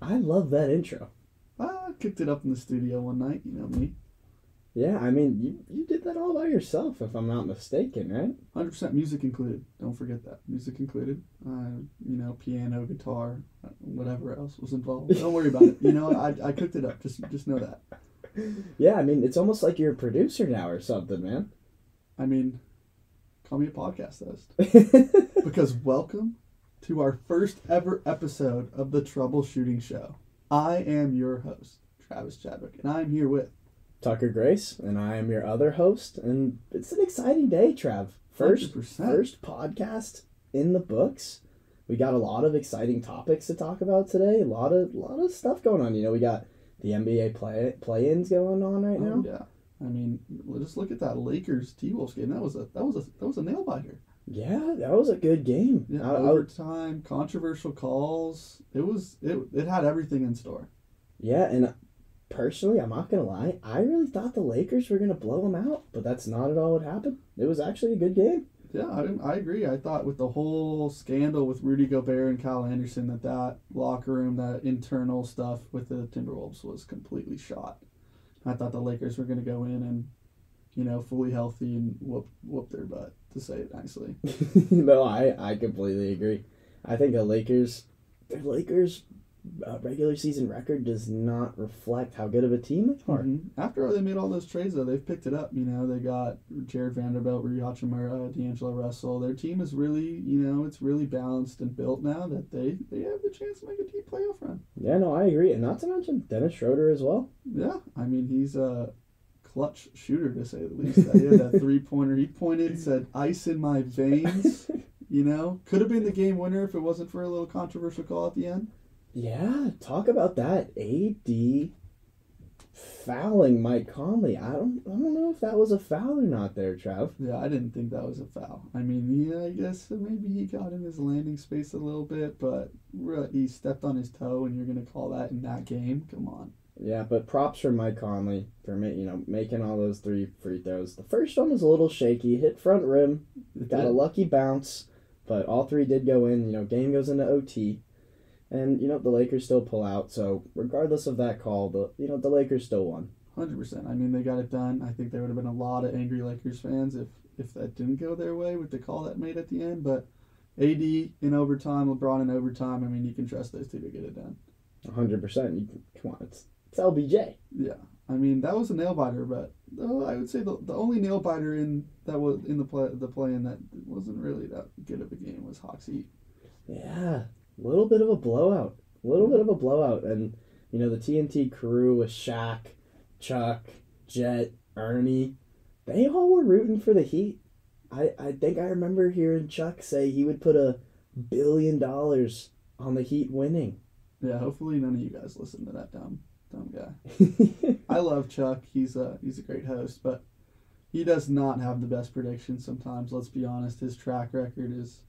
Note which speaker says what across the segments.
Speaker 1: I love that intro.
Speaker 2: I kicked it up in the studio one night, you know me.
Speaker 1: Yeah, I mean, you did that all by yourself, if I'm not mistaken, right?
Speaker 2: 100% music included. Don't forget that. Music included. Piano, guitar, whatever else was involved. Don't worry about it. I cooked it up. Just know that.
Speaker 1: Yeah, I mean, it's almost like you're a producer now or something, man.
Speaker 2: I mean, call me a podcast host. Because welcome to our first ever episode of the Troubleshooting Show. I am your host, Travis Chadwick, and I'm here with
Speaker 1: Tucker Grace, and I am your other host, and it's an exciting day, Trav. First
Speaker 2: 100%.
Speaker 1: podcast in the books. We got a lot of exciting topics to talk about today. A lot of stuff going on. We got the NBA play-ins going on right now.
Speaker 2: Yeah. I mean, just look at that Lakers T-Wolves game. That was a nail biter.
Speaker 1: Yeah, that was a good game.
Speaker 2: Yeah, overtime, controversial calls. It had everything in store.
Speaker 1: Yeah, and personally, I'm not gonna lie, I really thought the Lakers were gonna blow them out, but that's not at all what happened. It was actually a good game.
Speaker 2: Yeah, I agree. I thought with the whole scandal with Rudy Gobert and Kyle Anderson that locker room, that internal stuff with the Timberwolves was completely shot. I thought the Lakers were going to go in and, fully healthy and whoop their butt, to say it nicely.
Speaker 1: No, I completely agree. I think their Lakers regular season record does not reflect how good of a team they are.
Speaker 2: Mm-hmm. After they made all those trades, though, they've picked it up. They got Jared Vanderbilt, Rui Hachimura, D'Angelo Russell. Their team is really, it's really balanced and built now that they have the chance to make a deep playoff run.
Speaker 1: Yeah, no, I agree. And not to mention Dennis Schroeder as well.
Speaker 2: Yeah, I mean, he's a clutch shooter, to say the least. He had that three-pointer. He pointed, said, "Ice in my veins." Could have been the game winner if it wasn't for a little controversial call at the end.
Speaker 1: Yeah, talk about that. AD fouling Mike Conley. I don't know if that was a foul or not there, Trav.
Speaker 2: Yeah, I didn't think that was a foul. I mean, I guess maybe he got in his landing space a little bit, but he stepped on his toe, and you're going to call that in that game? Come on.
Speaker 1: Yeah, but props for Mike Conley for making all those 3 free throws. The first one was a little shaky, hit front rim, got a lucky bounce, but all 3 did go in. Game goes into OT. And, the Lakers still pull out. So, regardless of that call, the Lakers still won.
Speaker 2: 100%. I mean, they got it done. I think there would have been a lot of angry Lakers fans if that didn't go their way with the call that made at the end. But AD in overtime, LeBron in overtime, I mean, you can trust those two to get it done.
Speaker 1: 100%. Come on, it's LBJ.
Speaker 2: Yeah. I mean, that was a nail-biter, but I would say the only nail-biter that was in the play-in that wasn't really that good of a game was Hawks Heat.
Speaker 1: Yeah. A little bit of a blowout. And, the TNT crew with Shaq, Chuck, Jet, Ernie, they all were rooting for the Heat. I think I remember hearing Chuck say he would put $1 billion on the Heat winning.
Speaker 2: Yeah, hopefully none of you guys listen to that dumb guy. I love Chuck. He's a great host, but he does not have the best predictions sometimes. Let's be honest. His track record is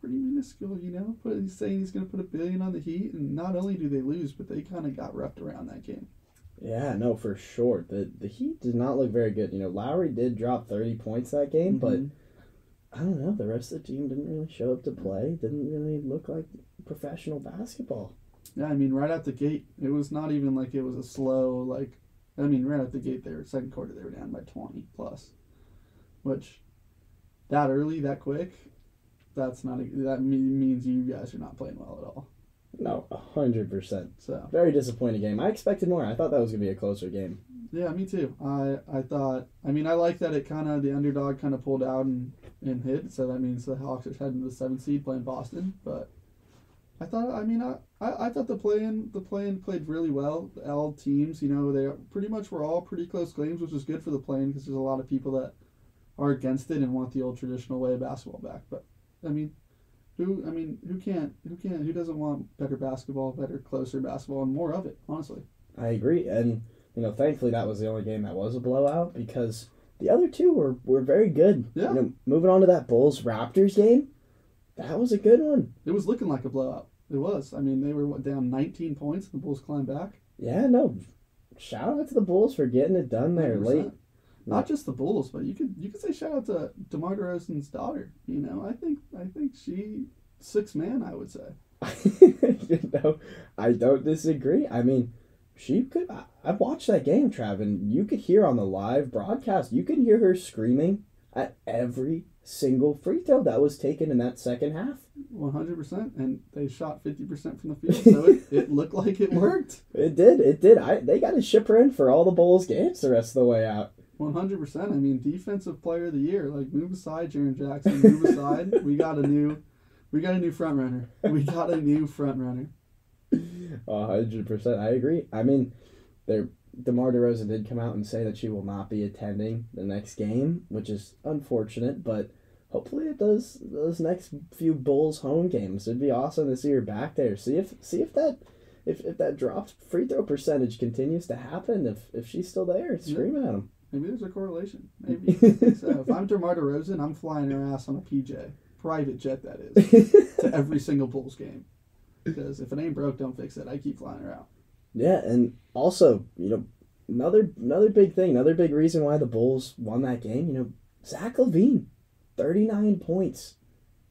Speaker 2: pretty minuscule, He's saying he's going to put $1 billion on the Heat, and not only do they lose, but they kind of got roughed around that game.
Speaker 1: Yeah, no, for sure. The Heat did not look very good. Lowry did drop 30 points that game, but I don't know. The rest of the team didn't really show up to play. Didn't really look like professional basketball.
Speaker 2: Yeah, I mean, right out the gate, it was not even like it was a slow, right out the gate, second quarter, they were down by 20 plus, which that early, that quick, that means you guys are not playing well at all.
Speaker 1: No, 100%.
Speaker 2: So
Speaker 1: very disappointing game. I expected more. I thought that was gonna be a closer game.
Speaker 2: Yeah, me too. I thought. I mean, I like that the underdog kind of pulled out and hit. So that means the Hawks are heading to the 7th seed playing Boston. But I thought. I mean, I thought the play-in played really well. All teams, they pretty much were all pretty close games, which is good for the play-in because there's a lot of people that are against it and want the old traditional way of basketball back. But who doesn't want better basketball, better, closer basketball, and more of it, honestly?
Speaker 1: I agree. And, thankfully that was the only game that was a blowout because the other two were very good.
Speaker 2: Yeah.
Speaker 1: Moving on to that Bulls-Raptors game, that was a good one.
Speaker 2: It was looking like a blowout. It was. I mean, they were down 19 points, and the Bulls climbed back.
Speaker 1: Yeah, no. Shout out to the Bulls for getting it done there
Speaker 2: 100%.
Speaker 1: late.
Speaker 2: Not just the Bulls, but you could say shout out to DeMar DeRozan's daughter. I think she 6 man, I would say.
Speaker 1: You know, I don't disagree. I mean, she could. I watched that game, Trav, and you could hear on the live broadcast, you can hear her screaming at every single free throw that was taken in that second half.
Speaker 2: 100%, and they shot 50% from the field, so it looked like it worked.
Speaker 1: It did. It did. They got to ship her in for all the Bulls games the rest of the way out.
Speaker 2: 100%. I mean, defensive player of the year. Like, move aside, Jaren Jackson. Move aside. We got a new front runner. We got a new front runner.
Speaker 1: 100%. I agree. I mean, DeMar DeRozan did come out and say that she will not be attending the next game, which is unfortunate, but hopefully it does those next few Bulls home games. It'd be awesome to see her back there. See if that dropped free throw percentage continues to happen. If she's still there, screaming at him.
Speaker 2: Maybe there's a correlation. Maybe. I think so. If I'm DeMar DeRozan, I'm flying her ass on a PJ. Private jet, that is. To every single Bulls game. Because if it ain't broke, don't fix it. I keep flying her out.
Speaker 1: Yeah, and also, another big thing, another big reason why the Bulls won that game, Zach LaVine, 39 points.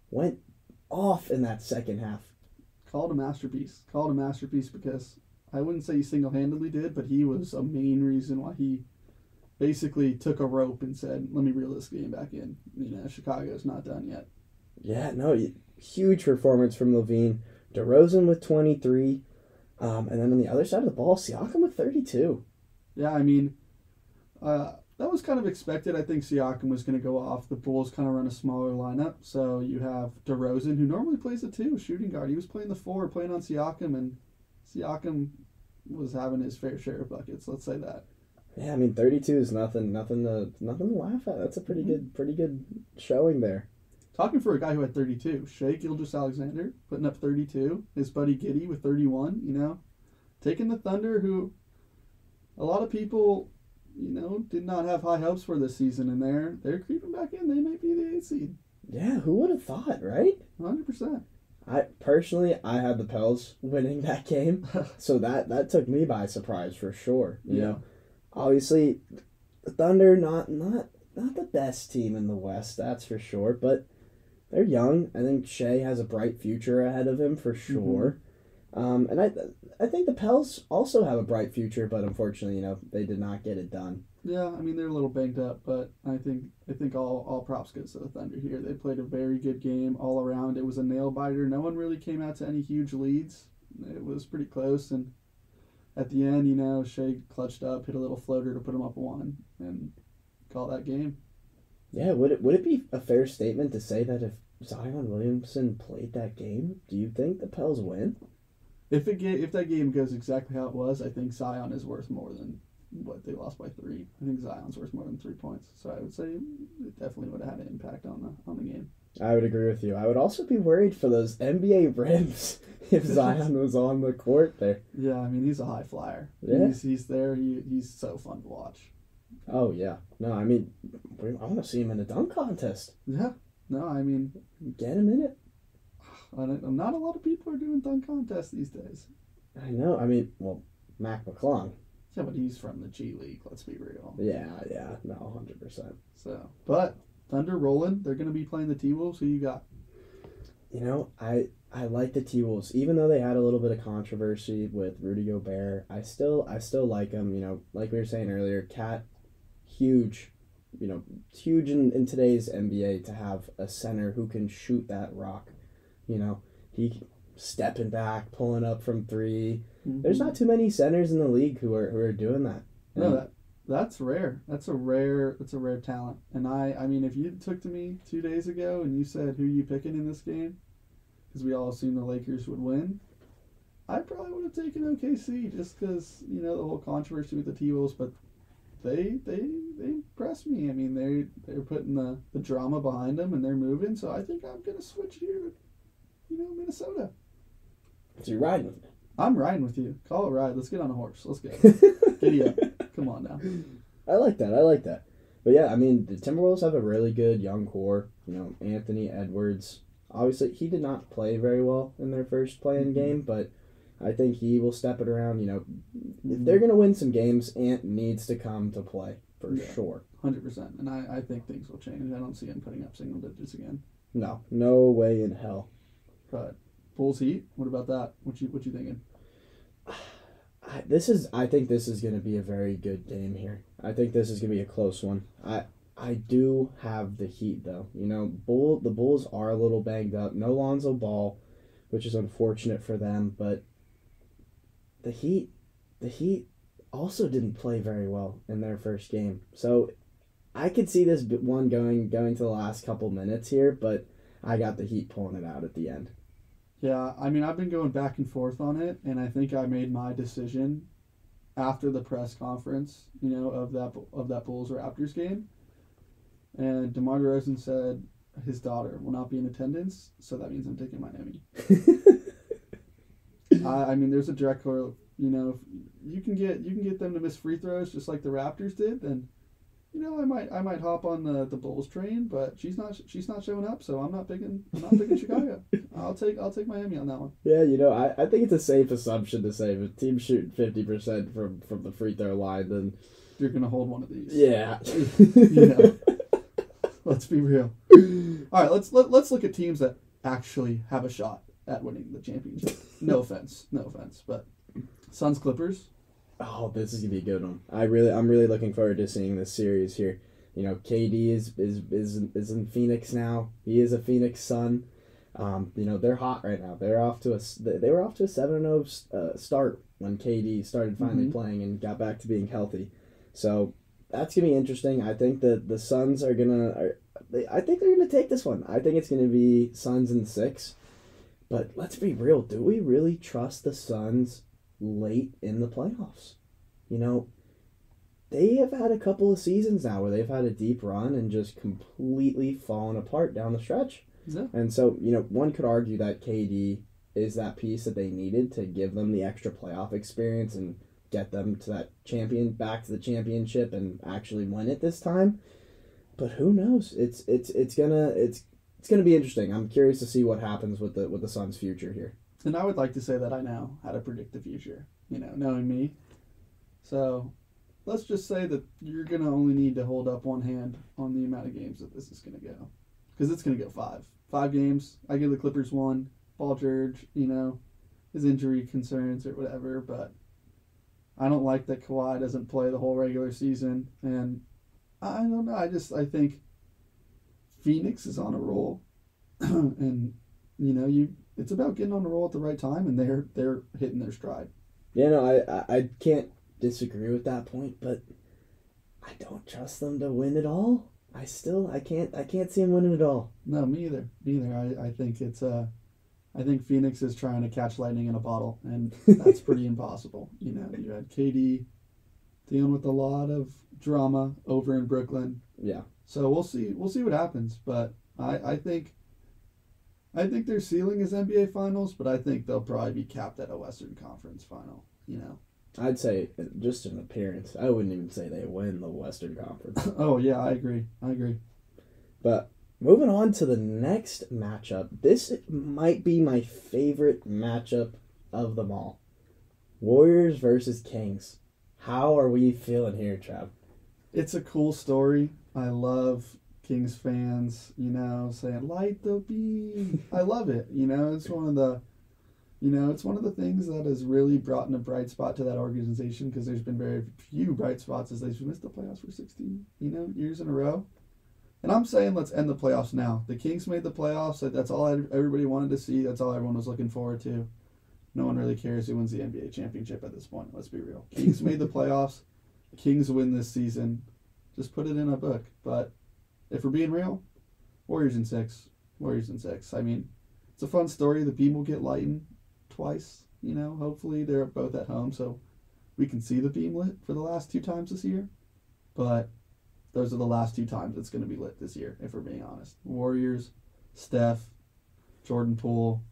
Speaker 1: Went off in that second half.
Speaker 2: Called a masterpiece. Called a masterpiece because I wouldn't say he single-handedly did, but he was a main reason why he basically took a rope and said, let me reel this game back in. Chicago's not done yet.
Speaker 1: Yeah, no, huge performance from LaVine. DeRozan with 23. And then on the other side of the ball, Siakam with 32.
Speaker 2: Yeah, I mean, that was kind of expected. I think Siakam was going to go off. The Bulls kind of run a smaller lineup. So you have DeRozan, who normally plays the 2, shooting guard. He was playing the 4, playing on Siakam, and Siakam was having his fair share of buckets. Let's say that.
Speaker 1: Yeah, I mean, 32 is nothing to laugh at. That's a pretty good showing there.
Speaker 2: Talking for a guy who had 32, Shai Gilgeous-Alexander putting up 32. His buddy Giddey with 31. Taking the Thunder, who a lot of people, did not have high hopes for this season, and they're creeping back in. They might be the 8th seed.
Speaker 1: Yeah, who would have thought, right?
Speaker 2: 100%.
Speaker 1: I had the Pels winning that game, so that took me by surprise for sure. You know, obviously, the Thunder not the best team in the West, that's for sure, but they're young. I think Shai has a bright future ahead of him for sure. Mm-hmm. And I think the Pels also have a bright future, but unfortunately, they did not get it done.
Speaker 2: Yeah, I mean, they're a little banged up, but I think all props goes to the Thunder here. They played a very good game all around. It was a nail biter. No one really came out to any huge leads. It was pretty close, and at the end, Shai clutched up, hit a little floater to put him up 1, and call that game.
Speaker 1: Yeah, would it be a fair statement to say that if Zion Williamson played that game, do you think the Pels win?
Speaker 2: If that game goes exactly how it was, I think Zion is worth more than what they lost by 3. I think Zion's worth more than 3 points. So I would say it definitely would have had an impact on the game.
Speaker 1: I would agree with you. I would also be worried for those NBA rims if Zion was on the court there.
Speaker 2: Yeah, I mean, he's a high flyer.
Speaker 1: Yeah.
Speaker 2: He's there. He's so fun to watch.
Speaker 1: Oh, yeah. No, I mean, I want to see him in a dunk contest.
Speaker 2: Yeah. No, I mean...
Speaker 1: Get him in it.
Speaker 2: Not a lot of people are doing dunk contests these days.
Speaker 1: I know. I mean, well, Mac McClung.
Speaker 2: Yeah, but he's from the G League, let's be real.
Speaker 1: Yeah. No, 100%.
Speaker 2: So, but Thunder rolling. They're going to be playing the T-Wolves. Who you got?
Speaker 1: I like the T-Wolves. Even though they had a little bit of controversy with Rudy Gobert, I still like them. Like we were saying earlier, Cat, huge. Huge in today's NBA to have a center who can shoot that rock. He stepping back, pulling up from 3. Mm-hmm. There's not too many centers in the league who are doing that.
Speaker 2: No, that's rare. That's a rare talent. And I mean, if you took to me 2 days ago and you said who you picking in this game, because we all assumed the Lakers would win, I probably would have taken OKC just because the whole controversy with the T-Wolves, but they impressed me. I mean, they're putting the drama behind them and they're moving. So I think I'm gonna switch here to Minnesota.
Speaker 1: So you're riding with me?
Speaker 2: I'm riding with you. Call it ride. Let's get on a horse. Let's go. Giddy up. Come on now.
Speaker 1: I like that. But yeah, I mean, the Timberwolves have a really good young core. Anthony Edwards. Obviously, he did not play very well in their first play-in game, but I think he will step it around. If they're going to win some games, Ant needs to come to play for sure.
Speaker 2: 100%. And I think things will change. I don't see him putting up single digits again.
Speaker 1: No way in hell.
Speaker 2: But Bulls Heat. What about that? What you thinking?
Speaker 1: I think this is going to be a very good game here. I think this is going to be a close one. I do have the Heat though. The Bulls are a little banged up. No Lonzo Ball, which is unfortunate for them, but the Heat also didn't play very well in their first game. So I could see this one going to the last couple minutes here, but I got the Heat pulling it out at the end.
Speaker 2: Yeah, I mean, I've been going back and forth on it, and I think I made my decision after the press conference, of that Bulls Raptors game. And DeMar DeRozan said his daughter will not be in attendance, so that means I'm taking Miami. I mean, there's a direct correlation. If you can get them to miss free throws just like the Raptors did, then I might hop on the Bulls train, but she's not showing up, so I'm not picking Chicago. I'll take Miami on that one.
Speaker 1: Yeah, I think it's a safe assumption to say if a team's shooting 50% from the free throw line, then
Speaker 2: you're gonna hold one of these.
Speaker 1: Yeah.
Speaker 2: Let's be real. All right, let's look at teams that actually have a shot at winning the championship. No offense, but Suns Clippers.
Speaker 1: Oh, this is gonna be a good one. I'm really looking forward to seeing this series here. KD is in Phoenix now. He is a Phoenix Sun. They're hot right now. They were off to a 7-0 start when KD started finally playing and got back to being healthy. So that's gonna be interesting. I think that the Suns I think they're gonna take this one. I think it's gonna be Suns in 6. But let's be real. Do we really trust the Suns late in the playoffs? They have had a couple of seasons now where they've had a deep run and just completely fallen apart down the stretch.
Speaker 2: Yeah.
Speaker 1: And so, one could argue that KD is that piece that they needed to give them the extra playoff experience and get them to back to the championship and actually win it this time. But who knows? It's gonna be interesting. I'm curious to see what happens with the Suns' future here.
Speaker 2: And I would like to say that I know how to predict the future, knowing me. So let's just say that you're going to only need to hold up one hand on the amount of games that this is going to go. Because it's going to go 5. 5 games. I give the Clippers 1. Paul George, his injury concerns or whatever. But I don't like that Kawhi doesn't play the whole regular season. And I don't know. I think Phoenix is on a roll. And, it's about getting on the roll at the right time, and they're hitting their stride.
Speaker 1: Yeah, no, I can't disagree with that point, but I don't trust them to win it all. I can't see them winning it all.
Speaker 2: No, me either. I think I think Phoenix is trying to catch lightning in a bottle, and that's pretty impossible. You had KD dealing with a lot of drama over in Brooklyn.
Speaker 1: Yeah.
Speaker 2: So we'll see what happens, but I think their ceiling is NBA Finals, but I think they'll probably be capped at a Western Conference Final,
Speaker 1: I'd say just an appearance. I wouldn't even say they win the Western Conference.
Speaker 2: Oh, yeah, I agree.
Speaker 1: But moving on to the next matchup. This might be my favorite matchup of them all. Warriors versus Kings. How are we feeling here, Trav?
Speaker 2: It's a cool story. I love Kings fans, saying light the beam. I love it. It's one of the things that has really brought in a bright spot to that organization, because there's been very few bright spots as they've missed the playoffs for 16, years in a row. And I'm saying let's end the playoffs now. The Kings made the playoffs. That's all everybody wanted to see. That's all everyone was looking forward to. No one really cares who wins the NBA championship at this point. Let's be real. Kings made the playoffs. Kings win this season. Just put it in a book. But if we're being real, Warriors in 6. I mean, it's a fun story. The beam will get lightened twice. Hopefully they're both at home, so we can see the beam lit for the last 2 times this year. But those are the last 2 times it's going to be lit this year, if we're being honest. Warriors, Steph, Jordan Poole.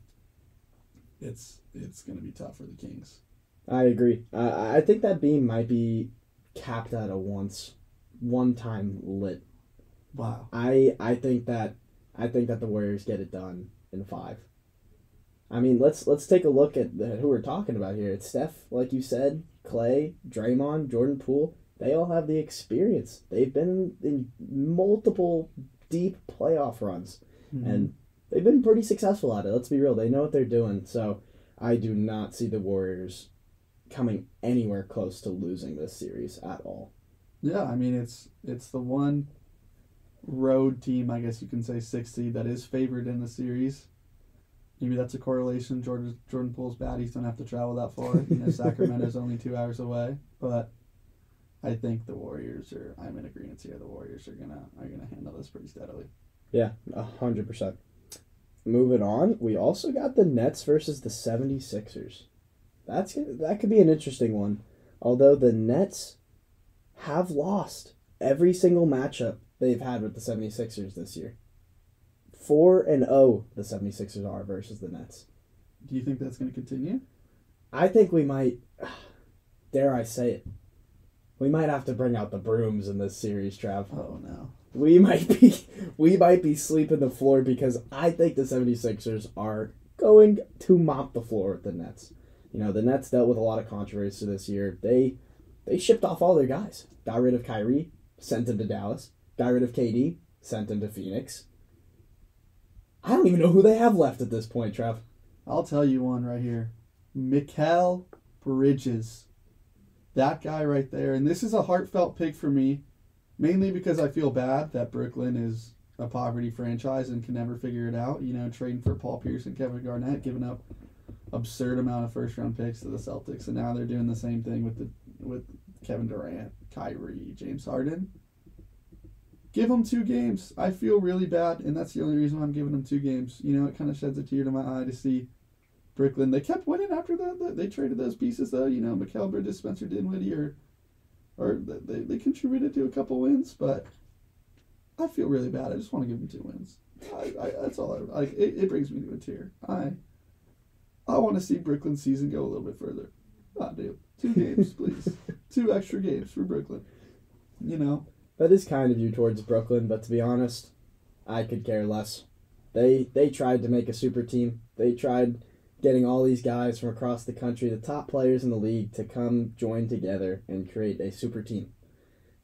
Speaker 2: It's going to be tough for the Kings.
Speaker 1: I agree. I think that beam might be capped at a one-time lit.
Speaker 2: Wow.
Speaker 1: I think that the Warriors get it done in 5. I mean, let's take a look at who we're talking about here. It's Steph, like you said, Clay, Draymond, Jordan Poole. They all have the experience. They've been in multiple deep playoff runs, and they've been pretty successful at it. Let's be real. They know what they're doing. So I do not see the Warriors coming anywhere close to losing this series at all.
Speaker 2: Yeah, I mean, it's the one road team, I guess you can say, 6th seed, that is favored in the series. Maybe that's a correlation. Jordan Poole's baddies don't have to travel that far. Sacramento's only 2 hours away. But I think the Warriors I'm in agreement here. The Warriors are gonna handle this pretty steadily.
Speaker 1: Yeah, 100%. Moving on, we also got the Nets versus the 76ers. That could be an interesting one. Although the Nets have lost every single matchup they've had with the 76ers this year. 4-0 the 76ers are versus the Nets.
Speaker 2: Do you think that's going to continue?
Speaker 1: I think we might, dare I say it, we might have to bring out the brooms in this series, Trav.
Speaker 2: Oh, no.
Speaker 1: We might be sweeping the floor because I think the 76ers are going to mop the floor with the Nets. The Nets dealt with a lot of controversy this year. They shipped off all their guys. Got rid of Kyrie, sent him to Dallas. Got rid of KD, sent him to Phoenix. I don't even know who they have left at this point, Trev.
Speaker 2: I'll tell you one right here. Mikal Bridges. That guy right there. And this is a heartfelt pick for me, mainly because I feel bad that Brooklyn is a poverty franchise and can never figure it out. Trading for Paul Pierce and Kevin Garnett, giving up absurd amount of first-round picks to the Celtics, and now they're doing the same thing with Kevin Durant, Kyrie, James Harden. Give them 2 games. I feel really bad, and that's the only reason why I'm giving them 2 games. It kind of sheds a tear to my eye to see Brooklyn. They kept winning after that. They traded those pieces, though. Mikal Bridges, Spencer Dinwiddie, or they contributed to a couple wins, but I feel really bad. I just want to give them 2 wins. That's all. It brings me to a tear. I want to see Brooklyn's season go a little bit further. I do. 2 games, please. 2 extra games for Brooklyn.
Speaker 1: That is kind of you towards Brooklyn, but to be honest, I could care less. They tried to make a super team. They tried getting all these guys from across the country, the top players in the league, to come join together and create a super team.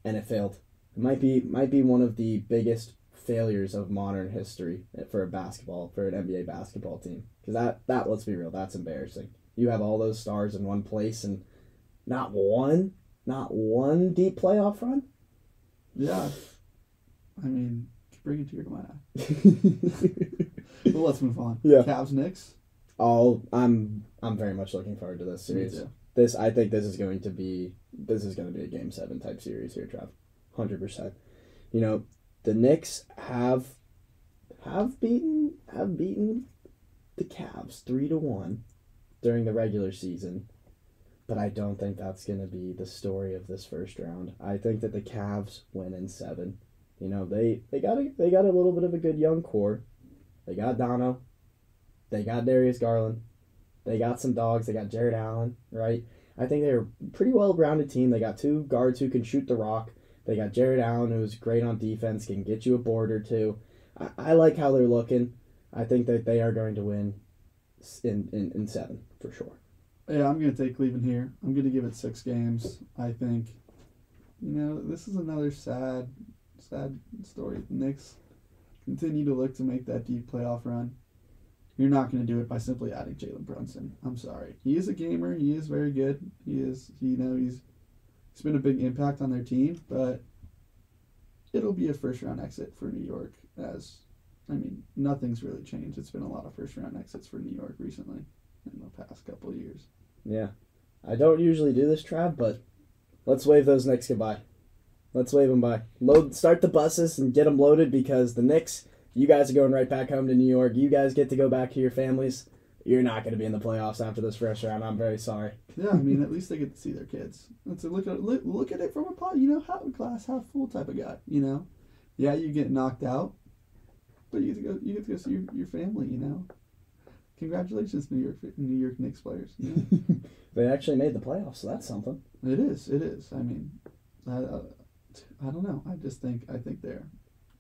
Speaker 1: And it failed. It might be one of the biggest failures of modern history for an NBA basketball team. Because that, let's be real, that's embarrassing. You have all those stars in one place and not one deep playoff run?
Speaker 2: Yeah. I mean, bring a tear to my eye. Well, let's move on.
Speaker 1: Yeah.
Speaker 2: Cavs Knicks.
Speaker 1: Oh, I'm very much looking forward to this series.
Speaker 2: Me too.
Speaker 1: I think this is going to be a Game 7 type series here, Trev. 100%. The Knicks have beaten the Cavs 3-1 during the regular season, but I don't think that's going to be the story of this first round. I think that the Cavs win in 7. They got a little bit of a good young core. They got Dono. They got Darius Garland. They got some dogs. They got Jared Allen, right? I think they're a pretty well-rounded team. They got 2 guards who can shoot the rock. They got Jared Allen, who's great on defense, can get you a board or 2. I like how they're looking. I think that they are going to win in 7, for sure.
Speaker 2: Yeah, I'm going to take Cleveland here. I'm going to give it 6 games. I think, this is another sad story. The Knicks continue to look to make that deep playoff run. You're not going to do it by simply adding Jalen Brunson. I'm sorry. He is a gamer. He is very good. He's been a big impact on their team, but it'll be a first-round exit for New York nothing's really changed. It's been a lot of first-round exits for New York recently in the past couple of years.
Speaker 1: Yeah. I don't usually do this, Trav, but let's wave those Knicks goodbye. Let's wave them by. Start the buses and get them loaded because the Knicks, you guys are going right back home to New York. You guys get to go back to your families. You're not going to be in the playoffs after this first round. I'm very sorry.
Speaker 2: Yeah, at least they get to see their kids. Let's look at it from a glass half full type of guy. Yeah, you get knocked out, but you get to go see your family. Congratulations, New York Knicks players.
Speaker 1: They actually made the playoffs, so that's something.
Speaker 2: It is. I don't know. I think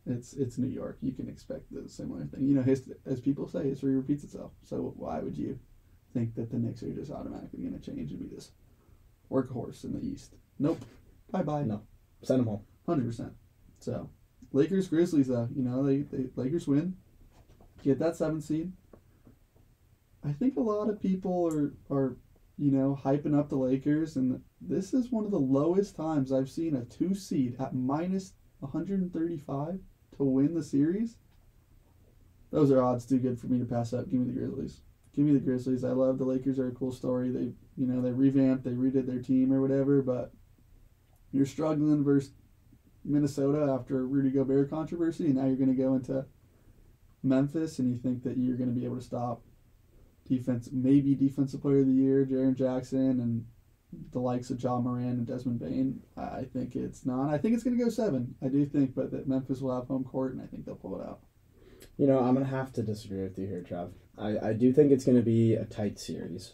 Speaker 2: it's New York. You can expect the similar thing. As people say, history repeats itself. So why would you think that the Knicks are just automatically going to change and be this workhorse in the East? Nope. Bye-bye.
Speaker 1: No. Send them home.
Speaker 2: 100%. So, Lakers, Grizzlies, though. Lakers win. get that 7th seed. I think a lot of people are hyping up the Lakers, and this is one of the lowest times I've seen a 2 seed at minus 135 to win the series. Those are odds too good for me to pass up. Give me the Grizzlies. Give me the Grizzlies. I love the Lakers. Are a cool story. They revamped, they redid their team or whatever, but you're struggling versus Minnesota after Rudy Gobert controversy, and now you're going to go into Memphis, and you think that you're going to be able to stop maybe defensive player of the year, Jaren Jackson, and the likes of Ja Morant and Desmond Bane. I think it's not. I think it's going to go 7. I do think, but that Memphis will have home court, and I think they'll pull it out.
Speaker 1: I'm going to have to disagree with you here, Trav. I do think it's going to be a tight series,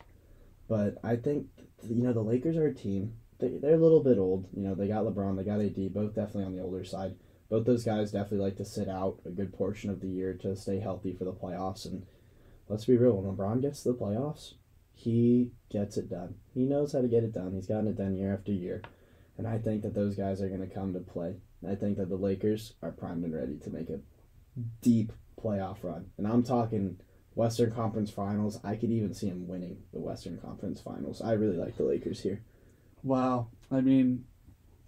Speaker 1: but I think, the Lakers are a team. They're a little bit old. They got LeBron, they got AD, both definitely on the older side. Both those guys definitely like to sit out a good portion of the year to stay healthy for the playoffs, and let's be real, when LeBron gets to the playoffs, he gets it done. He knows how to get it done. He's gotten it done year after year. And I think that those guys are going to come to play. I think that the Lakers are primed and ready to make a deep playoff run. And I'm talking Western Conference Finals. I could even see them winning the Western Conference Finals. I really like the Lakers here.
Speaker 2: Wow. I mean,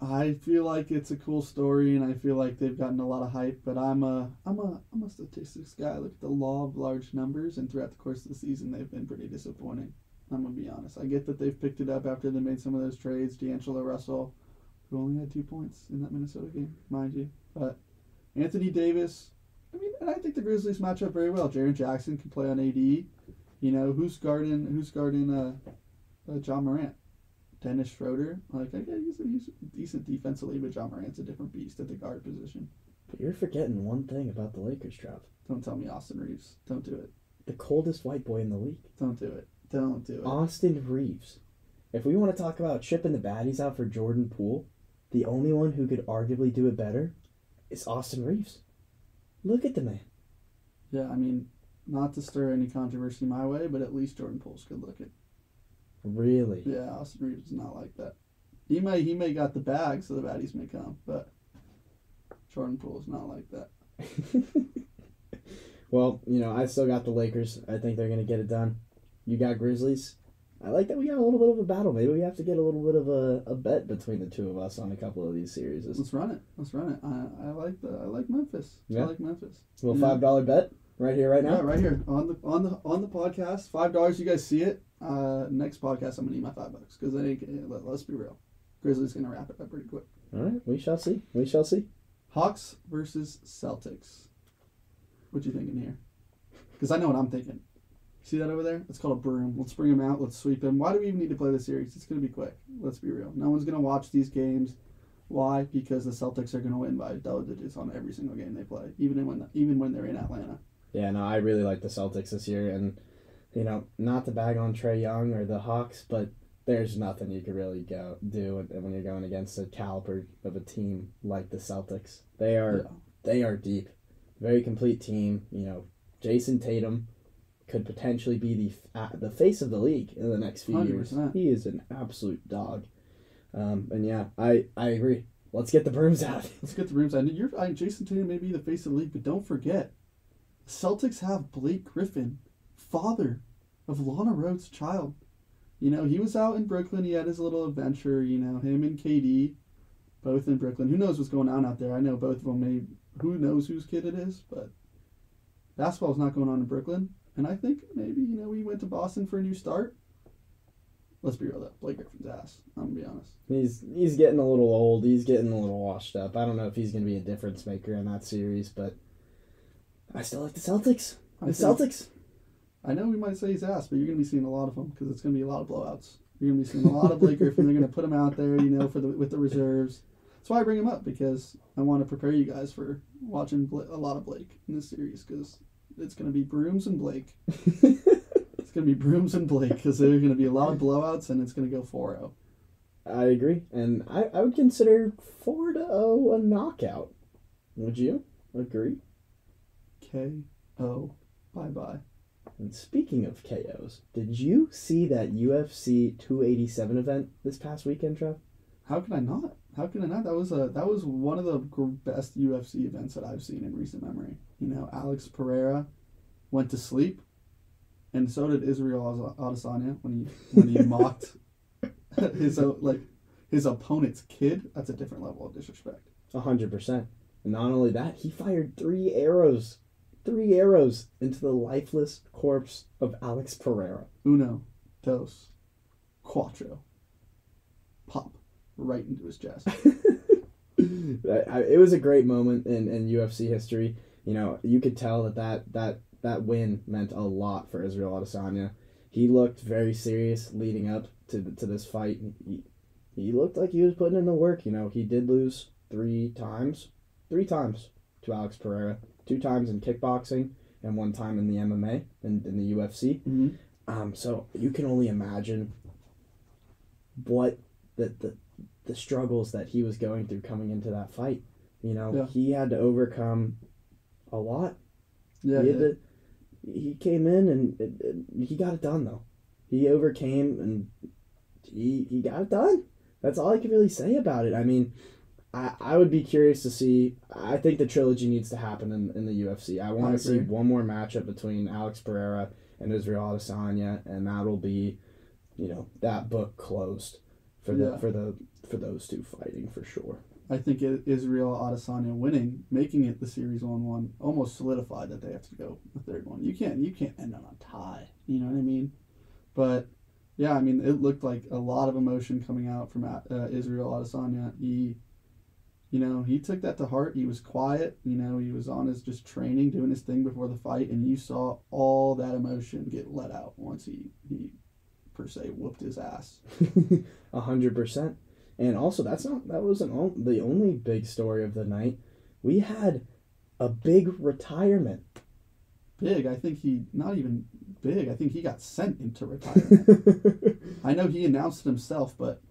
Speaker 2: I feel like it's a cool story, and I feel like they've gotten a lot of hype. But I'm a statistics guy. I look at the law of large numbers, and throughout the course of the season, they've been pretty disappointing. I'm gonna be honest. I get that they've picked it up after they made some of those trades. D'Angelo Russell, who only had 2 points in that Minnesota game, mind you. But Anthony Davis. I mean, and I think the Grizzlies match up very well. Jaren Jackson can play on AD. Who's guarding John Morant? Dennis Schroeder. He's decent defensively, but John Morant's a different beast at the guard position.
Speaker 1: But you're forgetting one thing about the Lakers, Trav.
Speaker 2: Don't tell me Austin Reeves. Don't do it.
Speaker 1: The coldest white boy in the league.
Speaker 2: Don't do it. Don't do it.
Speaker 1: Austin Reeves. If we want to talk about chipping the baddies out for Jordan Poole, the only one who could arguably do it better is Austin Reeves. Look at the man.
Speaker 2: Yeah, I mean, not to stir any controversy my way, but at least Jordan Poole's good looking.
Speaker 1: Really?
Speaker 2: Yeah, Austin Reeves is not like that. He may got the bag, so the baddies may come, but Jordan Poole is not like that.
Speaker 1: Well, I still got the Lakers. I think they're going to get it done. You got Grizzlies. I like that we got a little bit of a battle. Maybe we have to get a little bit of a bet between the two of us on a couple of these series.
Speaker 2: Let's run it. I like Memphis.
Speaker 1: Yeah.
Speaker 2: I like Memphis.
Speaker 1: A little $5 bet right here, right now.
Speaker 2: Yeah, right here on the podcast. $5. You guys see it. Next podcast, I'm gonna need my $5 because let's be real, Grizzlies gonna wrap it up pretty quick.
Speaker 1: All right, we shall see.
Speaker 2: Hawks versus Celtics. What you thinking here? Because I know what I'm thinking. See that over there? It's called a broom. Let's bring them out. Let's sweep them. Why do we even need to play the series? It's going to be quick. Let's be real. No one's going to watch these games. Why? Because the Celtics are going to win by double digits on every single game they play, even when they're in Atlanta.
Speaker 1: Yeah, no, I really like the Celtics this year, and not to bag on Trae Young or the Hawks, but there's nothing you could really do when you're going against the caliber of a team like the Celtics. They are deep, very complete team. Jason Tatum could potentially be the face of the league in the next few 100%. Years. He is an absolute dog. And yeah, I agree. Let's get the brooms out.
Speaker 2: Jason Tatum may be the face of the league, but don't forget, the Celtics have Blake Griffin, father of Lana Rhoades' child. He was out in Brooklyn. He had his little adventure. Him and KD, both in Brooklyn. Who knows what's going on out there? I know both of them. Who knows whose kid it is? But basketball's not going on in Brooklyn. And I think maybe, he went to Boston for a new start. Let's be real, though. Blake Griffin's ass. I'm going to be honest.
Speaker 1: He's getting a little old. He's getting a little washed up. I don't know if he's going to be a difference maker in that series, but I still like the Celtics. Celtics.
Speaker 2: I know we might say he's ass, but you're going to be seeing a lot of them because it's going to be a lot of blowouts. You're going to be seeing a lot of Blake Griffin. They're going to put him out there, with the reserves. That's why I bring him up, because I want to prepare you guys for watching a lot of Blake in this series, because it's going to be brooms and Blake. It's going to be brooms and Blake, because there are going to be a lot of blowouts, and it's going to go 4-0.
Speaker 1: I agree, and I would consider 4-0 a knockout. Would you agree?
Speaker 2: KO. Bye-bye.
Speaker 1: And speaking of KOs, did you see that UFC 287 event this past weekend, Trev?
Speaker 2: How can I not? That was one of the best UFC events that I've seen in recent memory. Alex Pereira went to sleep, and so did Israel Adesanya when he mocked his opponent's kid. That's a different level of disrespect.
Speaker 1: 100%. And not only that, he fired 3 arrows into the lifeless corpse of Alex Pereira.
Speaker 2: Uno, dos, cuatro. Pop right into his chest.
Speaker 1: It was a great moment in UFC history. You know, you could tell that win meant a lot for Israel Adesanya. He looked very serious leading up to this fight. He looked like he was putting in the work. You know, he did lose 3 times to Alex Pereira. 2 times in kickboxing and 1 time in the MMA in the UFC.
Speaker 2: Mm-hmm.
Speaker 1: So you can only imagine what the struggles that he was going through coming into that fight. You know, he had to overcome a lot.
Speaker 2: Yeah,
Speaker 1: he came in and he got it done, though. He overcame and he got it done. That's all I can really say about it. I mean, I would be curious to see. I think the trilogy needs to happen in the UFC. I want to see one more matchup between Alex Pereira and Israel Adesanya, and that'll be, you know, that book closed for those 2 fighting for sure.
Speaker 2: I think Israel Adesanya winning, making it the series 1-1, almost solidified that they have to go the 3rd one. You can't end on a tie. You know what I mean? But yeah, I mean, it looked like a lot of emotion coming out from Israel Adesanya. He took that to heart. He was quiet. You know, he was on his just training, doing his thing before the fight, and you saw all that emotion get let out once he per se whooped his ass.
Speaker 1: 100%. And also, that wasn't the only big story of the night. We had a big retirement.
Speaker 2: Big? I think not even big. I think he got sent into retirement. I know he announced it himself, but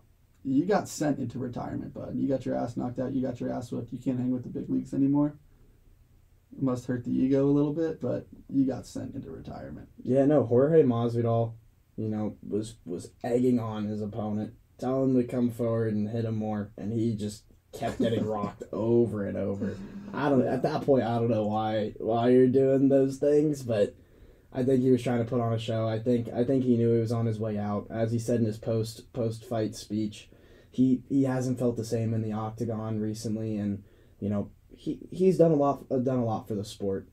Speaker 2: you got sent into retirement, bud. You got your ass knocked out. You got your ass whipped. You can't hang with the big leagues anymore. It must hurt the ego a little bit, but you got sent into retirement.
Speaker 1: Yeah, no, Jorge Masvidal, you know, was egging on his opponent, telling him to come forward and hit him more, and he just kept getting rocked over and over. At that point, I don't know why you're doing those things, but I think he was trying to put on a show. I think he knew he was on his way out. As he said in his post fight speech, he hasn't felt the same in the octagon recently, and you know he's done a lot for the sport.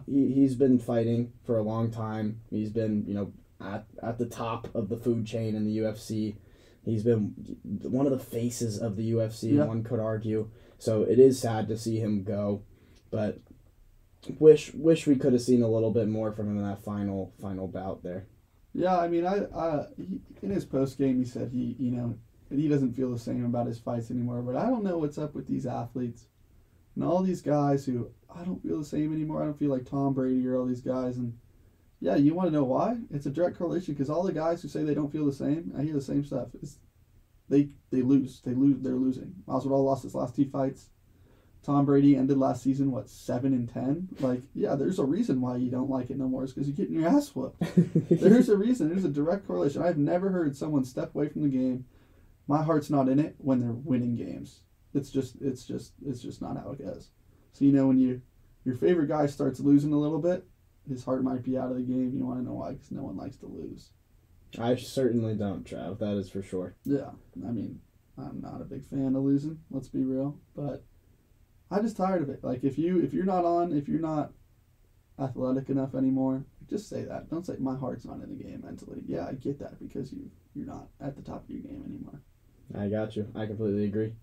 Speaker 1: He's been fighting for a long time. He's been, you know, at the top of the food chain in the UFC. He's been one of the faces of the UFC. One could argue. So it is sad to see him go, but wish we could have seen a little bit more from him in that final bout there.
Speaker 2: Yeah, I mean, in his post game he said he doesn't feel the same about his fights anymore. But I don't know what's up with these athletes and all these guys who I don't feel the same anymore. I don't feel like Tom Brady or all these guys. And yeah, you want to know why? It's a direct correlation because all the guys who say they don't feel the same, I hear the same stuff. They lose. They're losing. Masvidal lost his last 2 fights. Tom Brady ended last season, 7-10? Like, yeah, there's a reason why you don't like it no more. It's because you're getting your ass whooped. There's a reason. There's a direct correlation. I've never heard someone step away from the game. My heart's not in it when they're winning games. It's just not how it goes. So, you know, when your favorite guy starts losing a little bit, his heart might be out of the game. You want to know why? Because no one likes to lose. I
Speaker 1: certainly don't, Trav. That is for sure.
Speaker 2: Yeah. I mean, I'm not a big fan of losing. Let's be real. But I'm just tired of it. Like, if you're not athletic enough anymore, just say that. Don't say my heart's not in the game mentally. Yeah, I get that because you're not at the top of your game anymore.
Speaker 1: I got you. I completely agree.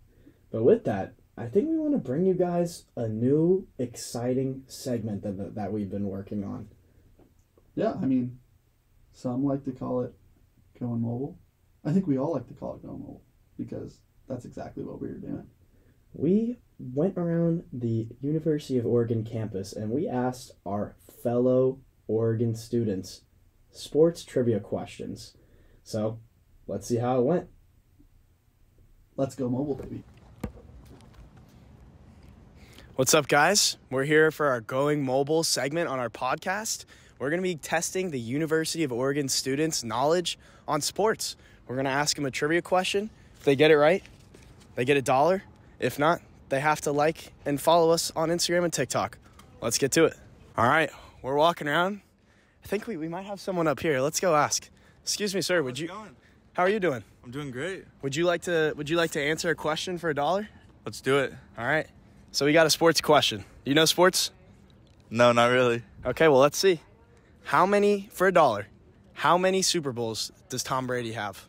Speaker 1: But with that, I think we want to bring you guys a new exciting segment that we've been working on.
Speaker 2: Yeah, I mean, some like to call it Going Mobile. I think we all like to call it Going Mobile because that's exactly what we were doing.
Speaker 1: We went around the University of Oregon campus and we asked our fellow Oregon students sports trivia questions. So, let's see how it went.
Speaker 2: Let's go mobile, baby.
Speaker 3: What's up, guys? We're here for our Going Mobile segment on our podcast. We're going to be testing the University of Oregon students' knowledge on sports. We're going to ask them a trivia question. If they get it right, they get $1. If not, they have to like and follow us on Instagram and TikTok. Let's get to it. All right, we're walking around I think we might have someone up here. Let's go ask. Excuse me, sir. How are you doing?
Speaker 4: I'm doing great.
Speaker 3: Would you like to answer a question for $1?
Speaker 4: Let's do it.
Speaker 3: All right. So we got a sports question. Do you know sports?
Speaker 4: No, not really.
Speaker 3: Okay, well, let's see. For $1, how many Super Bowls does Tom Brady have?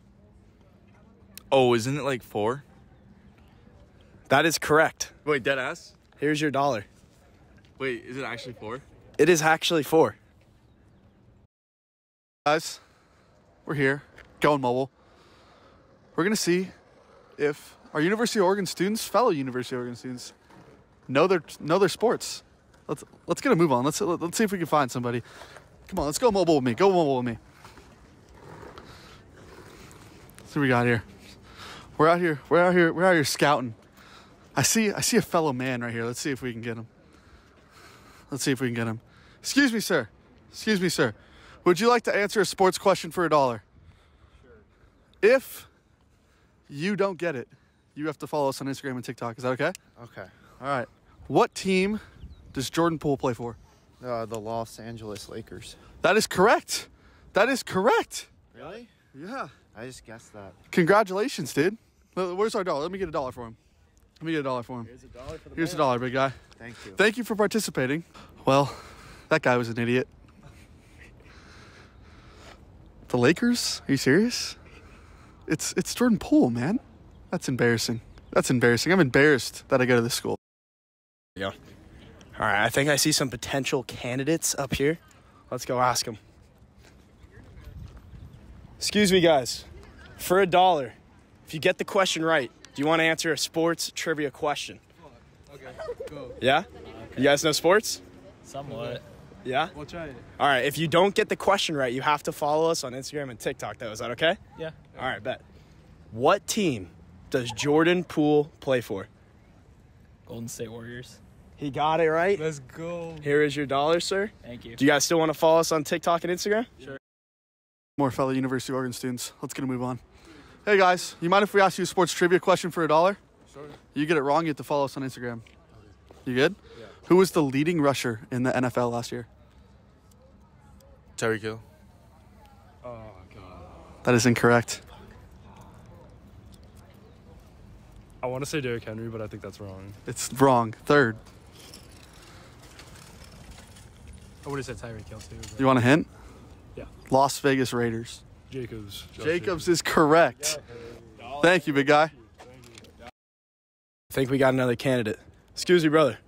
Speaker 4: Oh, isn't it like 4?
Speaker 3: That is correct.
Speaker 4: Wait, dead ass?
Speaker 3: Here's your $1.
Speaker 4: Wait, is it actually 4?
Speaker 3: It is actually 4.
Speaker 2: Guys, we're here, going mobile. We're going to see if our University of Oregon students, fellow University of Oregon students, know their sports. Let's get a move on. Let's see if we can find somebody. Come on, let's go mobile with me. Go mobile with me. Let's see what we got here. We're out here scouting. I see a fellow man right here. Let's see if we can get him. Excuse me, sir. Would you like to answer a sports question for $1? Sure. If you don't get it, you have to follow us on Instagram and TikTok. Is that okay?
Speaker 5: Okay.
Speaker 2: All right. What team does Jordan Poole play for?
Speaker 5: The Los Angeles Lakers.
Speaker 2: That is correct.
Speaker 5: Really?
Speaker 2: Yeah.
Speaker 5: I just guessed that.
Speaker 2: Congratulations, dude. Where's our $1? Let me get $1 for him.
Speaker 3: Here's $1 for the
Speaker 2: Here's $1, big guy.
Speaker 5: Thank you.
Speaker 2: Thank you for participating. Well, that guy was an idiot. The Lakers? Are you serious? It's Jordan Poole, man. That's embarrassing. I'm embarrassed that I go to this school.
Speaker 3: Yeah. All right, I think I see some potential candidates up here. Let's go ask them. Excuse me, guys. For $1, if you get the question right, do you want to answer a sports trivia question?
Speaker 4: Okay, go.
Speaker 3: Yeah? You guys know sports?
Speaker 6: Somewhat.
Speaker 3: Yeah?
Speaker 4: We'll try it.
Speaker 3: All right, if you don't get the question right, you have to follow us on Instagram and TikTok, though. Is that okay?
Speaker 6: Yeah.
Speaker 3: All right, bet. What team does Jordan Poole play for?
Speaker 6: Golden State Warriors.
Speaker 3: He got it right.
Speaker 4: Let's go.
Speaker 3: Here is your $1, sir.
Speaker 6: Thank you.
Speaker 3: Do you guys still want to follow us on TikTok and Instagram?
Speaker 6: Sure.
Speaker 2: More fellow University of Oregon students. Let's get a move on. Hey, guys. You mind if we ask you a sports trivia question for $1?
Speaker 4: Sure.
Speaker 2: You get it wrong, you have to follow us on Instagram. You good? Yeah. Who was the leading rusher in the NFL last year?
Speaker 4: Tyreek Hill.
Speaker 6: Oh, God.
Speaker 2: That is incorrect.
Speaker 6: I want to say Derrick Henry, but I think that's wrong.
Speaker 2: It's wrong. Third.
Speaker 6: I would have said Tyreek Hill, too. But
Speaker 2: You want a hint?
Speaker 6: Yeah.
Speaker 2: Las Vegas Raiders.
Speaker 6: Jacobs.
Speaker 2: Jacobs is correct. Thank you, big guy.
Speaker 3: I think we got another candidate. Excuse me, brother.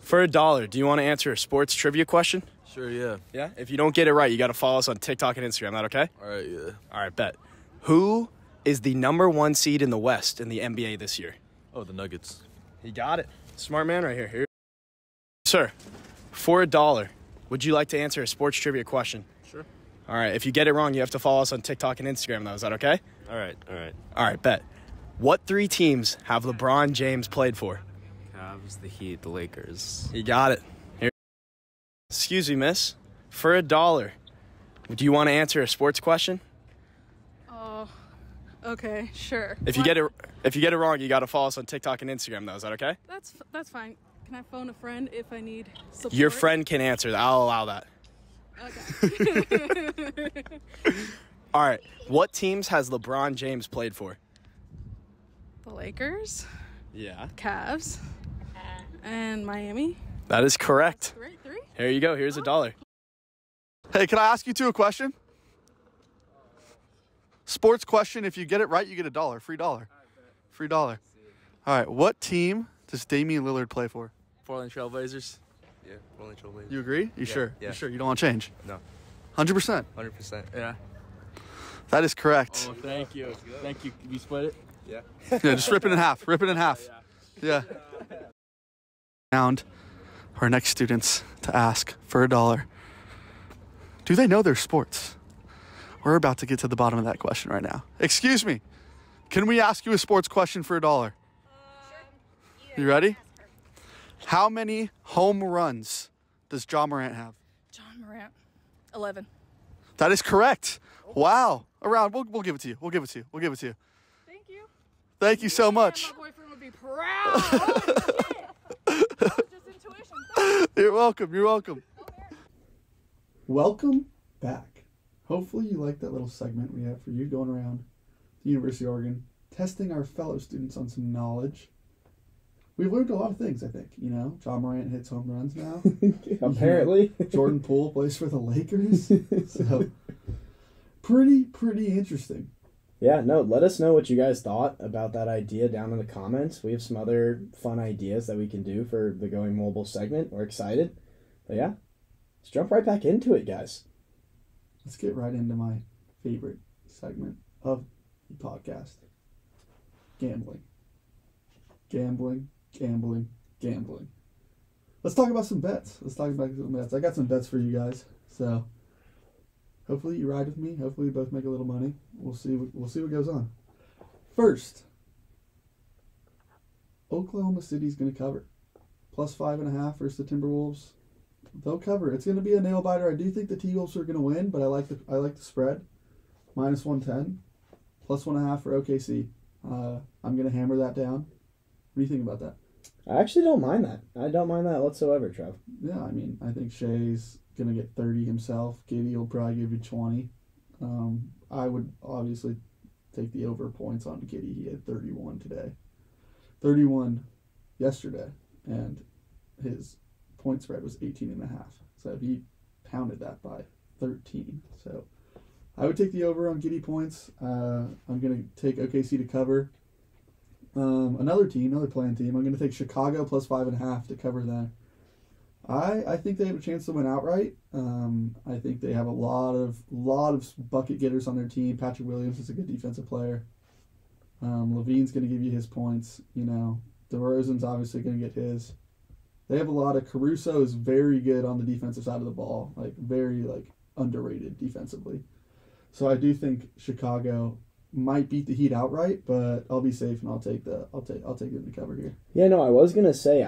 Speaker 3: For $1, do you want to answer a sports trivia question?
Speaker 4: Sure, yeah.
Speaker 3: Yeah? If you don't get it right, you got to follow us on TikTok and Instagram. That okay?
Speaker 4: All right, yeah.
Speaker 3: All right, bet. Who is the #1 seed in the West in the NBA this year?
Speaker 4: Oh, the Nuggets.
Speaker 3: He got it. Smart man right here. Sir, for $1, would you like to answer a sports trivia question?
Speaker 4: Sure.
Speaker 3: All right, if you get it wrong, you have to follow us on TikTok and Instagram, though. Is that okay?
Speaker 4: All right.
Speaker 3: All right, bet. What 3 teams have LeBron James played for?
Speaker 5: Cavs, the Heat, the Lakers.
Speaker 3: You got it. Here. Excuse me, miss. For $1, do you want to answer a sports question?
Speaker 7: Oh, okay, sure.
Speaker 3: If you get it wrong, you got to follow us on TikTok and Instagram, though. Is that okay?
Speaker 7: That's fine. Can I phone a friend if I need support?
Speaker 3: Your friend can answer that. I'll allow that.
Speaker 7: Okay.
Speaker 3: All right. What teams has LeBron James played for?
Speaker 7: The Lakers,
Speaker 3: Yeah.
Speaker 7: Cavs, and Miami.
Speaker 3: That is correct.
Speaker 7: Great, 3.
Speaker 3: Here you go. Here's $1.
Speaker 2: Hey, can I ask you two a question? Sports question. If you get it right, you get $1. Free $1. Free $1. All right. What team does Damian Lillard play for?
Speaker 4: Portland Trailblazers. Yeah, Portland Trailblazers.
Speaker 2: You agree? You sure?
Speaker 4: Yeah.
Speaker 2: You sure? You don't want to change?
Speaker 4: No.
Speaker 2: 100%.
Speaker 4: 100%. Yeah.
Speaker 2: That is correct.
Speaker 6: Oh, thank you. Thank you. Can you split it?
Speaker 4: Yeah.
Speaker 2: Yeah, just rip it in half. Rip it in half. Yeah. Round our next students to ask for $1. Do they know their sports? We're about to get to the bottom of that question right now. Excuse me. Can we ask you a sports question for $1? You ready? How many home runs does John Morant have?
Speaker 7: John Morant, 11.
Speaker 2: That is correct. Wow. Around. We'll give it to you. We'll give it to you.
Speaker 7: Thank you.
Speaker 2: Thank you so much.
Speaker 7: My boyfriend would be proud. Oh, shit. That was just intuition.
Speaker 2: You're welcome.
Speaker 1: Welcome
Speaker 2: back. Hopefully you like that little segment we have for you going around the University of Oregon, testing our fellow students on some knowledge. We've learned a lot of things, I think. You know, John Morant hits home runs now.
Speaker 1: Apparently.
Speaker 2: Jordan Poole plays for the Lakers. So, pretty interesting.
Speaker 1: Yeah, no, let us know what you guys thought about that idea down in the comments. We have some other fun ideas that we can do for the Going Mobile segment. We're excited. But yeah, let's jump right back into it, guys.
Speaker 2: Let's get right into my favorite segment of the podcast. Gambling. Let's talk about some bets. I got some bets for you guys. So hopefully you ride with me. Hopefully we both make a little money. We'll see what goes on. First, Oklahoma City's going to cover. Plus 5.5 versus the Timberwolves. They'll cover. It's going to be a nail biter. I do think the T-Wolves are going to win, but I like the spread. Minus 110. Plus 1.5 for OKC. I'm going to hammer that down. What do you think about that?
Speaker 1: I actually don't mind that. I don't mind that whatsoever, Trev.
Speaker 2: Yeah, I mean, I think Shea's going to get 30 himself. Giddey will probably give you 20. I would obviously take the over points on Giddey. He had 31 today. 31 yesterday. And his point spread was 18.5. So he pounded that by 13. So I would take the over on Giddey points. I'm going to take OKC to cover. Another playing team. I'm going to take Chicago plus 5.5 to cover that. I think they have a chance to win outright. I think they have a lot of bucket getters on their team. Patrick Williams is a good defensive player. Levine's going to give you his points. You know, DeRozan's obviously going to get his. They have a lot of. Caruso is very good on the defensive side of the ball, very underrated defensively. So I do think Chicago might beat the Heat outright, but I'll be safe and I'll take them to cover here.
Speaker 1: Yeah, no, I was gonna say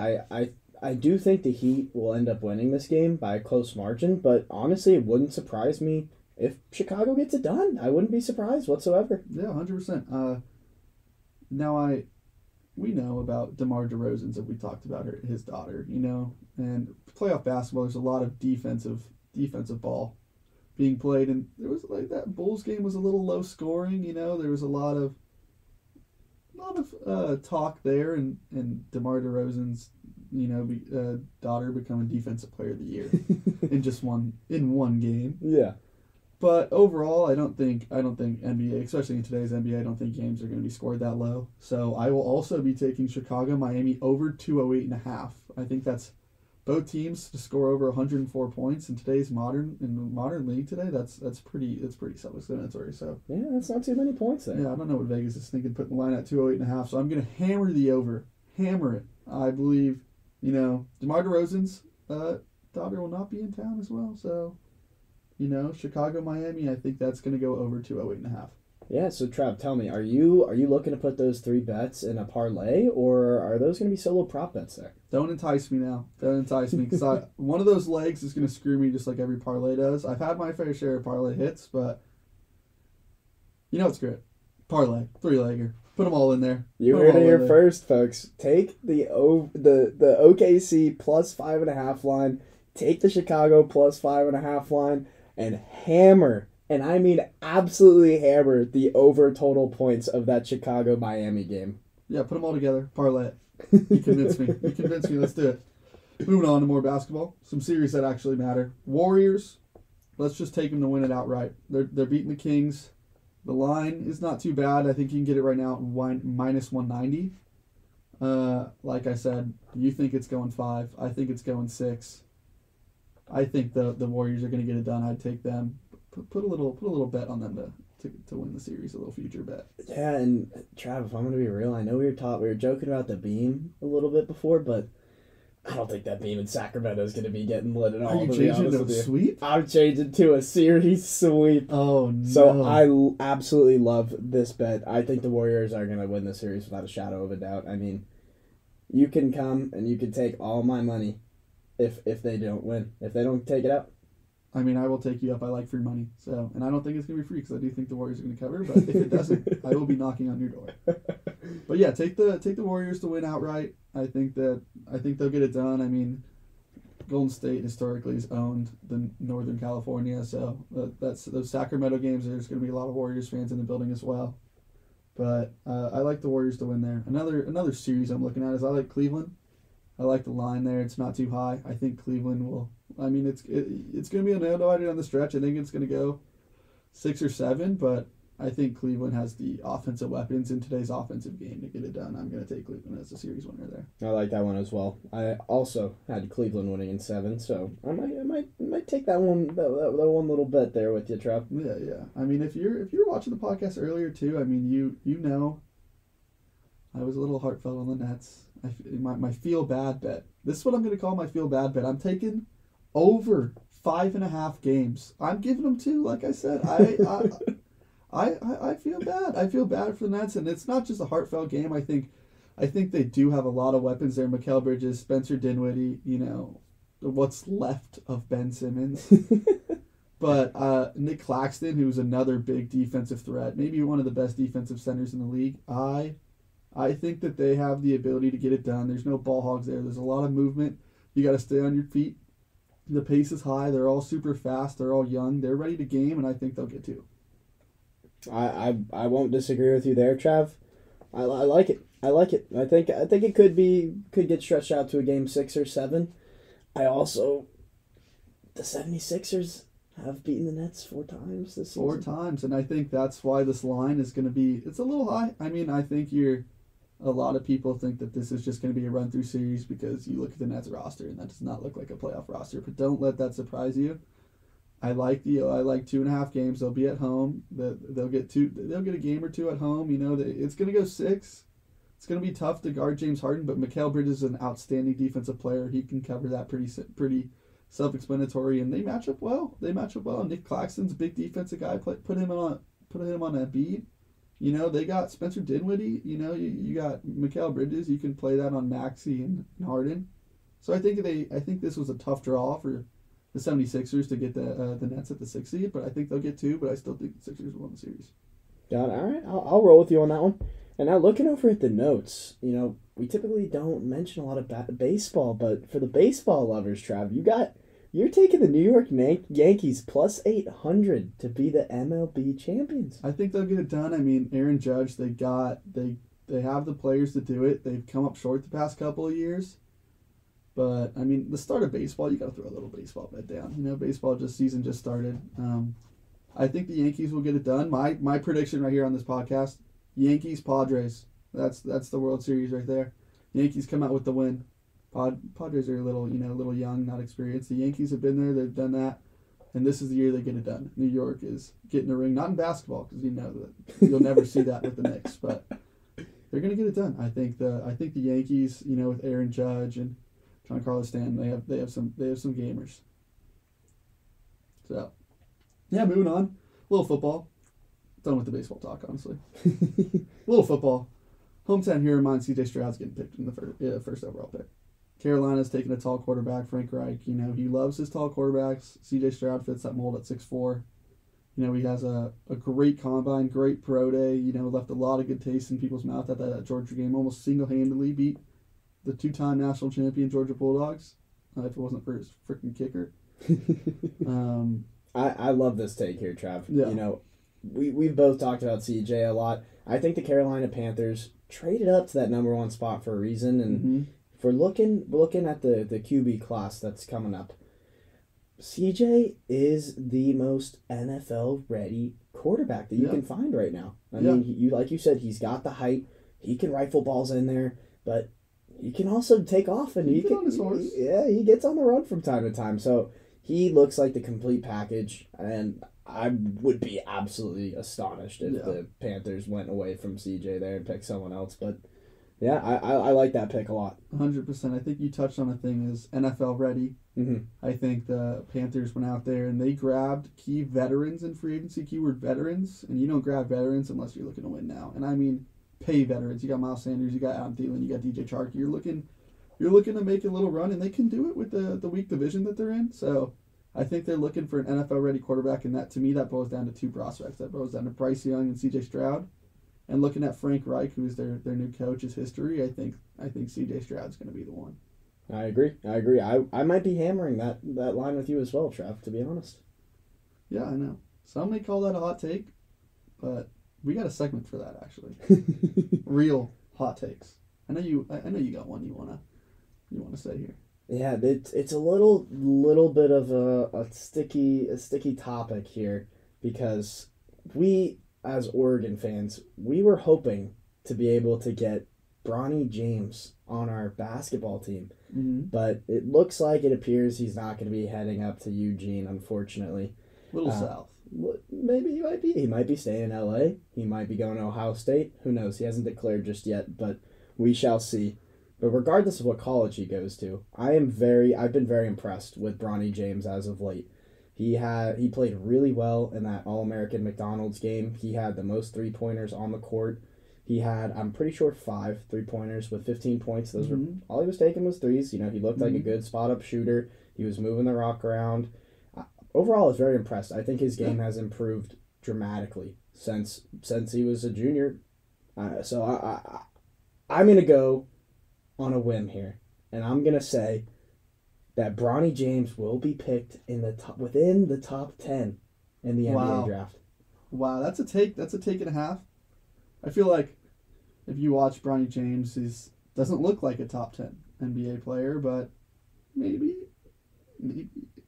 Speaker 1: I do think the Heat will end up winning this game by a close margin, but honestly, it wouldn't surprise me if Chicago gets it done. I wouldn't be surprised whatsoever.
Speaker 2: Yeah, 100%. Now we know about DeMar DeRozan's, that we talked about his daughter, you know, and playoff basketball. There's a lot of defensive ball being played, and there was that Bulls game was a little low scoring, you know. There was a lot of talk there, and DeMar DeRozan's, you know, daughter becoming Defensive Player of the Year in one game.
Speaker 1: Yeah.
Speaker 2: But overall, I don't think NBA, especially in today's NBA, I don't think games are going to be scored that low. So I will also be taking Chicago, Miami over 208.5. I think that's both teams to score over 104 points in today's modern league today. That's pretty self-explanatory. So
Speaker 1: yeah, that's not too many points there.
Speaker 2: Yeah, I don't know what Vegas is thinking, putting the line at 208.5. So I'm going to hammer the over, hammer it. I believe, you know, DeMar DeRozan's daughter will not be in town as well. So, you know, Chicago, Miami, I think that's going to go over 208.5.
Speaker 1: Yeah, so Trav, tell me, are you looking to put those 3 bets in a parlay, or are those going to be solo prop bets there?
Speaker 2: Don't entice me now. Don't entice me, because one of those legs is going to screw me just like every parlay does. I've had my fair share of parlay hits, but you know it's great. Parlay, 3-legger. Put them all in there.
Speaker 1: You heard it here first, folks. Take the OKC plus 5.5 line, take the Chicago plus 5.5 line, and hammer. And I mean absolutely hammer the over total points of that Chicago-Miami game.
Speaker 2: Yeah, put them all together. Parlay it. You convinced me. Let's do it. Moving on to more basketball. Some series that actually matter. Warriors, let's just take them to win it outright. They're beating the Kings. The line is not too bad. I think you can get it right now at minus 190. Like I said, you think it's going 5. I think it's going 6. I think the Warriors are going to get it done. I'd take them. Put a little bet on them to win the series, a little future bet.
Speaker 1: Yeah, and Trav, if I'm going to be real, I know we were joking about the beam a little bit before, but I don't think that beam in Sacramento is going to be getting lit at all.
Speaker 2: Are you changing to a sweep?
Speaker 1: I'm changing to a series sweep.
Speaker 2: Oh, no.
Speaker 1: So I absolutely love this bet. I think the Warriors are going to win the series without a shadow of a doubt. I mean, you can come and you can take all my money if they don't win. If they don't take it out.
Speaker 2: I mean, I will take you up. I like free money. So, and I don't think it's going to be free because I do think the Warriors are going to cover. But if it doesn't, I will be knocking on your door. But yeah, take the Warriors to win outright. I think they'll get it done. I mean, Golden State historically has owned the Northern California, so that's those Sacramento games. There's going to be a lot of Warriors fans in the building as well. But I like the Warriors to win there. Another series I'm looking at is I like Cleveland. I like the line there. It's not too high. I think Cleveland will. I mean, it's going to be a nail-biter on the stretch. I think it's going to go 6 or 7, but I think Cleveland has the offensive weapons in today's offensive game to get it done. I'm going to take Cleveland as the series winner there.
Speaker 1: I like that one as well. I also had Cleveland winning in 7, so I might take that one that one little bet there with you, Trev.
Speaker 2: Yeah. I mean, if you're watching the podcast earlier too, I mean, you know, I was a little heartfelt on the Nets. My feel bad bet. This is what I'm going to call my feel bad bet. I'm taking over 5.5 games. I'm giving them 2. Like I said, I feel bad. I feel bad for the Nets, and it's not just a heartfelt game. I think they do have a lot of weapons there. Mikal Bridges, Spencer Dinwiddie, you know, what's left of Ben Simmons. But Nick Claxton, who's another big defensive threat, maybe one of the best defensive centers in the league. I think that they have the ability to get it done. There's no ball hogs there. There's a lot of movement. You got to stay on your feet. The pace is high. They're all super fast. They're all young. They're ready to game, and I think they'll get 2.
Speaker 1: I won't disagree with you there, Trav. I like it. I think it could get stretched out to a game 6 or 7. The 76ers have beaten the Nets 4 times this season.
Speaker 2: 4 times, and I think that's why this line is going to be. It's a little high. I mean, I think a lot of people think that this is just going to be a run-through series because you look at the Nets roster and that does not look like a playoff roster. But don't let that surprise you. I like 2.5 games. They'll be at home. They'll get a game or 2 at home. You know, it's going to go 6. It's going to be tough to guard James Harden, but Mikal Bridges is an outstanding defensive player. He can cover that pretty self-explanatory, and they match up well. Nick Claxton's a big defensive guy. Put him on Embiid. You know, they got Spencer Dinwiddie. You know, you got Mikal Bridges. You can play that on Maxey and Harden. So I think this was a tough draw for the 76ers to get the Nets at the 6th seed, but I think they'll get 2, but I still think the Sixers will win the series.
Speaker 1: Got it. All right, I'll roll with you on that one. And now looking over at the notes, you know, we typically don't mention a lot of baseball, but for the baseball lovers, Trav, you're taking the New York Yankees plus 800 to be the MLB champions.
Speaker 2: I think they'll get it done. I mean, Aaron Judge, they have the players to do it. They've come up short the past couple of years. But, I mean, the start of baseball, you got to throw a little baseball bet down. You know, season just started. I think the Yankees will get it done. My prediction right here on this podcast, Yankees, Padres. That's the World Series right there. Yankees come out with the win. Padres are a little young, not experienced. The Yankees have been there. They've done that. And this is the year they get it done. New York is getting a ring. Not in basketball, because you know that you'll never see that with the Knicks. But they're going to get it done. I think the Yankees, you know, with Aaron Judge and Giancarlo Stanton, they have some gamers. So, yeah, moving on. A little football. Done with the baseball talk, honestly. A little football. Hometown hero of mine, CJ Stroud's getting picked in the first overall pick. Carolina's taking a tall quarterback, Frank Reich. You know, he loves his tall quarterbacks. CJ Stroud fits that mold at 6'4". You know, he has a great combine, great pro day. You know, left a lot of good taste in people's mouth at that Georgia game. Almost single-handedly beat the 2-time national champion Georgia Bulldogs, if it wasn't for his freaking kicker.
Speaker 1: I love this take here, Trav.
Speaker 2: Yeah.
Speaker 1: You know, we've both talked about CJ a lot. I think the Carolina Panthers traded up to that number 1 spot for a reason, and if we're looking at the QB class that's coming up, CJ is the most NFL-ready quarterback that you can find right now. I mean, like you said, he's got the height. He can rifle balls in there, but he can also take off, and he can on his horse. He gets on the run from time to time. So he looks like the complete package, and I would be absolutely astonished if the Panthers went away from CJ there and picked someone else. But yeah, I like that pick a lot.
Speaker 2: 100%. I think you touched on a thing is NFL ready.
Speaker 1: Mm-hmm.
Speaker 2: I think the Panthers went out there and they grabbed key veterans in free agency, keyword veterans, and you don't grab veterans unless you're looking to win now. And I mean, pay veterans. You got Miles Sanders, you got Adam Thielen, you got DJ Chark. You're looking to make a little run, and they can do it with the weak division that they're in. So I think they're looking for an NFL-ready quarterback, and that to me, that boils down to 2 prospects. That boils down to Bryce Young and C.J. Stroud. And looking at Frank Reich, who's their new coach, his history, I think C.J. Stroud's going to be the one.
Speaker 1: I agree. I might be hammering that line with you as well, Trev, to be honest.
Speaker 2: Yeah, I know. Some may call that a hot take, but we got a segment for that actually. Real hot takes. I know you got one you wanna say here.
Speaker 1: Yeah, it's a little bit of a sticky topic here because we as Oregon fans, we were hoping to be able to get Bronny James on our basketball team.
Speaker 2: Mm-hmm.
Speaker 1: But it looks like it appears he's not going to be heading up to Eugene, unfortunately.
Speaker 2: Little south.
Speaker 1: Maybe he might be. He might be staying in L.A. He might be going to Ohio State. Who knows? He hasn't declared just yet, but we shall see. But regardless of what college he goes to, I've been very impressed with Bronny James as of late. He played really well in that All-American McDonald's game. He had the most 3-pointers on the court. He had, I'm pretty sure, 5 3-pointers with 15 points. Those were all he was taking was threes. You know, he looked like a good spot-up shooter. He was moving the rock around. Overall, I was very impressed. I think his game has improved dramatically since he was a junior. So I'm going to go on a whim here, and I'm going to say that Bronny James will be picked within the top 10 in the NBA draft.
Speaker 2: Wow, that's a take and a half. I feel like if you watch Bronny James, he doesn't look like a top 10 NBA player, but maybe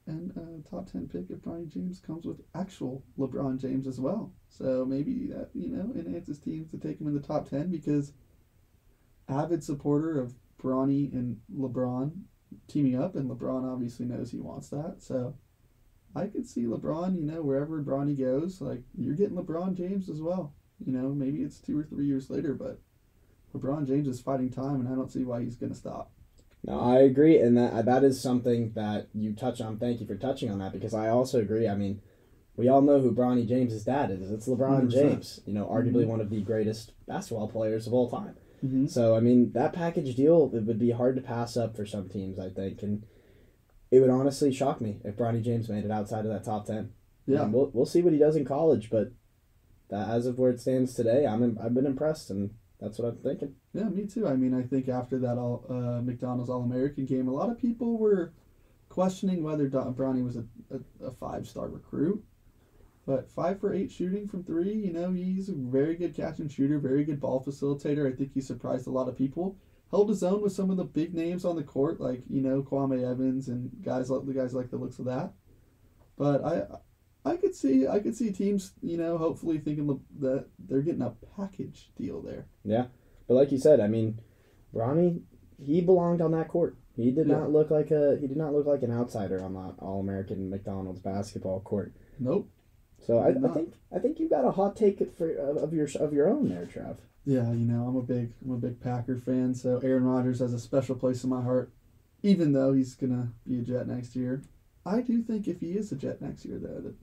Speaker 2: and a top 10 pick if Bronny James comes with actual LeBron James as well. So maybe that, enhances teams to take him in the top 10 because avid supporter of Bronny and LeBron teaming up, and LeBron obviously knows he wants that. So I could see LeBron, wherever Bronny goes, like you're getting LeBron James as well. Maybe it's 2 or 3 years later, but LeBron James is fighting time, and I don't see why he's going to stop.
Speaker 1: No, I agree, and that is something that you touch on. Thank you for touching on that, because I also agree. I mean, we all know who Bronny James' dad is. It's LeBron 100%. James, arguably one of the greatest basketball players of all time.
Speaker 2: Mm-hmm.
Speaker 1: So, I mean, that package deal, it would be hard to pass up for some teams, I think, and it would honestly shock me if Bronny James made it outside of that top 10.
Speaker 2: Yeah.
Speaker 1: And we'll see what he does in college, but as of where it stands today, I've been impressed, and that's what I'm thinking.
Speaker 2: Yeah, me too. I mean, I think after that McDonald's All-American game, a lot of people were questioning whether Bronny was a 5-star recruit. But 5 for 8 shooting from 3, he's a very good catch and shooter, very good ball facilitator. I think he surprised a lot of people. Held his own with some of the big names on the court, like, Kwame Evans and the guys like the looks of that. But I could see teams, hopefully thinking that they're getting a package deal there.
Speaker 1: Yeah, but like you said, I mean, Bronny, he belonged on that court. He did not look like an outsider on that All-American McDonald's basketball court.
Speaker 2: Nope.
Speaker 1: So I think you got a hot take of your own there, Trev.
Speaker 2: Yeah, I'm a big Packer fan, so Aaron Rodgers has a special place in my heart, even though he's gonna be a Jet next year. I do think if he is a Jet next year, though,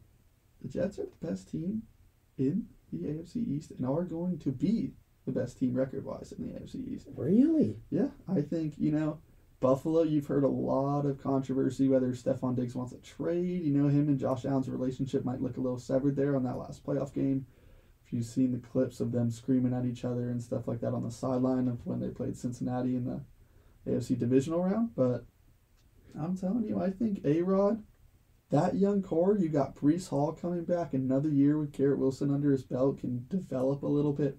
Speaker 2: the Jets are the best team in the AFC East and are going to be the best team record-wise in the AFC East.
Speaker 1: Really?
Speaker 2: Yeah, I think, Buffalo, you've heard a lot of controversy whether Stephon Diggs wants a trade. Him and Josh Allen's relationship might look a little severed there on that last playoff game. If you've seen the clips of them screaming at each other and stuff like that on the sideline of when they played Cincinnati in the AFC divisional round. But I'm telling you, I think A-Rod, that young core, you got Breece Hall coming back another year with Garrett Wilson under his belt, can develop a little bit.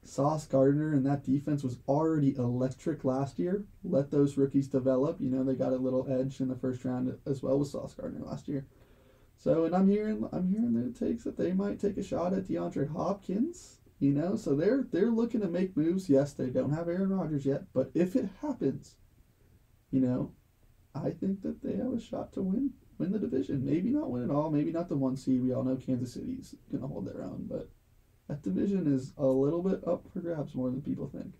Speaker 2: Sauce Gardner and that defense was already electric last year. Let those rookies develop. They got a little edge in the first round as well with Sauce Gardner last year. So, and I'm hearing the takes that they might take a shot at DeAndre Hopkins. So they're looking to make moves. Yes, they don't have Aaron Rodgers yet, but if it happens, I think that they have a shot to win the division. Maybe not win it all. Maybe not the 1 seed. We all know Kansas City's gonna hold their own, but that division is a little bit up for grabs more than people think.